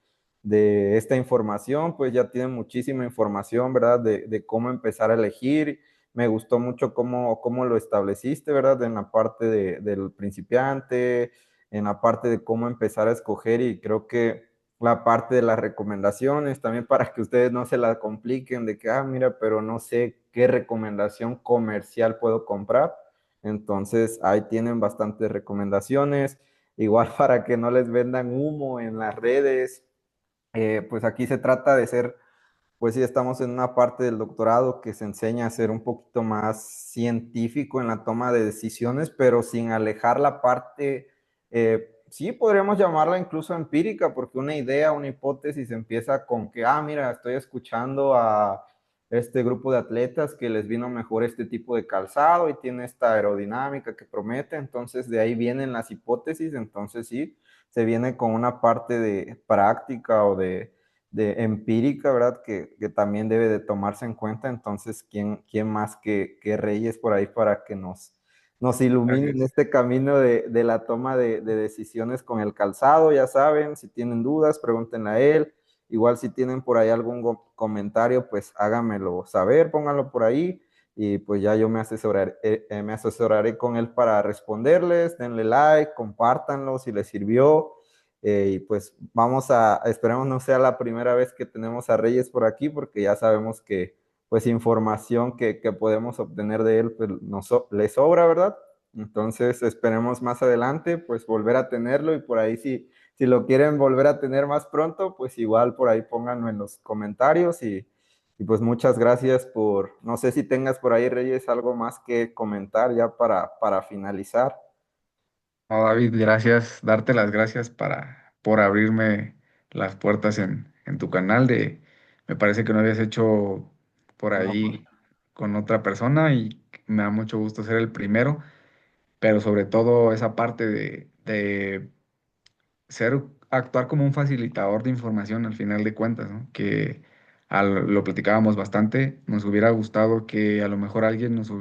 Speaker 1: esta información, pues ya tienen muchísima información, ¿verdad? De cómo empezar a elegir. Me gustó mucho cómo lo estableciste, ¿verdad? En la parte del principiante, en la parte de cómo empezar a escoger y creo que la parte de las recomendaciones también para que ustedes no se la compliquen de que, mira, pero no sé qué recomendación comercial puedo comprar. Entonces, ahí tienen bastantes recomendaciones. Igual para que no les vendan humo en las redes, pues aquí se trata de ser, pues sí, estamos en una parte del doctorado que se enseña a ser un poquito más científico en la toma de decisiones, pero sin alejar la parte, sí, podríamos llamarla incluso empírica, porque una idea, una hipótesis empieza con que, mira, estoy escuchando a este grupo de atletas que les vino mejor este tipo de calzado y tiene esta aerodinámica que promete, entonces de ahí vienen las hipótesis, entonces sí, se viene con una parte de práctica o de empírica, ¿verdad? Que también debe de tomarse en cuenta. Entonces, ¿quién más que Reyes por ahí para que nos
Speaker 2: Así
Speaker 1: ilumine en
Speaker 2: es.
Speaker 1: este camino de la toma de decisiones con el calzado? Ya saben, si tienen dudas, pregúntenle a él. Igual si tienen por ahí algún comentario, pues háganmelo saber, pónganlo por ahí y pues ya yo me asesoraré con él para responderles. Denle like, compártanlo si les sirvió. Y pues esperemos no sea la primera vez que tenemos a Reyes por aquí, porque ya sabemos que pues información que podemos obtener de él pues le sobra, ¿verdad? Entonces esperemos más adelante pues volver a tenerlo y por ahí si lo quieren volver a tener más pronto, pues igual por ahí pónganlo en los comentarios y pues muchas gracias no sé si tengas por ahí Reyes algo más que comentar ya para finalizar.
Speaker 2: No, David, gracias, darte las gracias por abrirme las puertas en tu canal me parece que no habías hecho por
Speaker 1: No, pues,
Speaker 2: ahí con otra persona y me da mucho gusto ser el primero, pero sobre todo esa parte de actuar como un facilitador de información al final de cuentas, ¿no? Que lo platicábamos bastante, nos hubiera gustado que a lo mejor alguien nos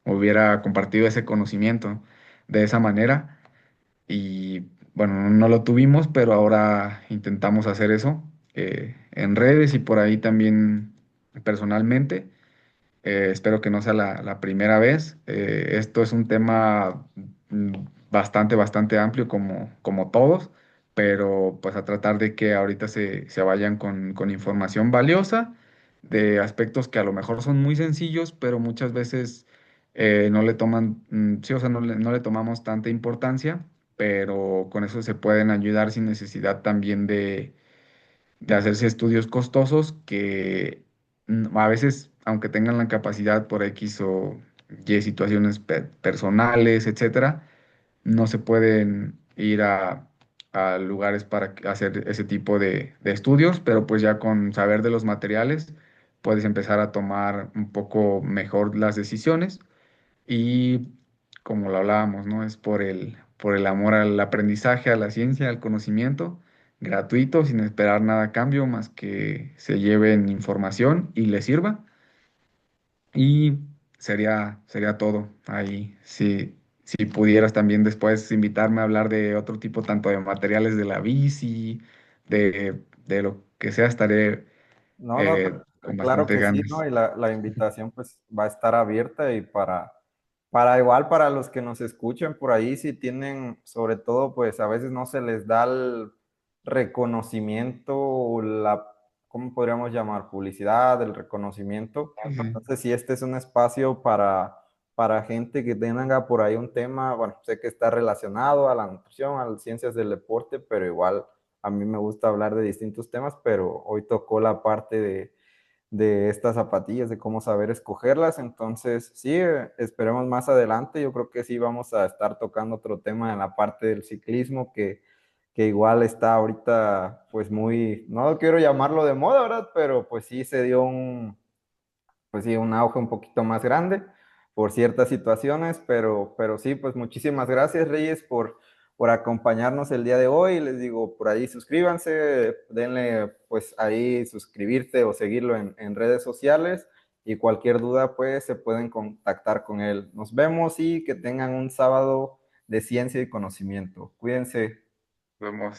Speaker 2: hubiera compartido ese conocimiento de esa manera y bueno, no lo tuvimos, pero ahora intentamos hacer eso en redes y por ahí también personalmente. Espero que no sea la primera vez. Esto es un tema mm, bastante amplio como todos, pero pues a tratar de que ahorita se vayan con información valiosa de aspectos que a lo mejor son muy sencillos, pero muchas veces no le toman, sí, o sea, no le tomamos tanta importancia, pero con eso se pueden ayudar sin necesidad también de hacerse estudios costosos que a veces, aunque tengan la capacidad por X o Y situaciones personales, etcétera, no se pueden ir a lugares para hacer ese tipo de estudios, pero pues ya con saber de los materiales puedes empezar a tomar un poco mejor las decisiones y como lo hablábamos, ¿no? Es por el amor al aprendizaje, a la ciencia, al conocimiento, gratuito, sin esperar nada a cambio, más que se lleven información y les sirva. Y sería todo ahí. Si pudieras también después invitarme a hablar de otro tipo, tanto de materiales de la bici, de lo que sea, estaré
Speaker 1: no, no,
Speaker 2: con
Speaker 1: claro
Speaker 2: bastante
Speaker 1: que sí, ¿no?
Speaker 2: ganas.
Speaker 1: Y la invitación pues va a estar abierta y para igual, para los que nos escuchen por ahí, si tienen, sobre todo, pues a veces no se les da el reconocimiento o ¿cómo podríamos llamar? Publicidad, el reconocimiento.
Speaker 2: Sí, sí.
Speaker 1: Entonces, si este es un espacio para gente que tenga por ahí un tema, bueno, sé que está relacionado a la nutrición, a las ciencias del deporte, pero igual a mí me gusta hablar de distintos temas, pero hoy tocó la parte de estas zapatillas, de cómo saber escogerlas. Entonces, sí, esperemos más adelante. Yo creo que sí vamos a estar tocando otro tema en la parte del ciclismo que igual está ahorita pues muy, no quiero llamarlo de moda, ¿verdad? Pero pues sí se dio pues sí, un auge un poquito más grande por ciertas situaciones, pero sí, pues muchísimas gracias, Reyes, por acompañarnos el día de hoy. Les digo, por ahí suscríbanse, denle pues ahí suscribirte o seguirlo en redes sociales y cualquier duda pues se pueden contactar con él. Nos vemos y que tengan un sábado de ciencia y conocimiento. Cuídense.
Speaker 2: Nos vemos.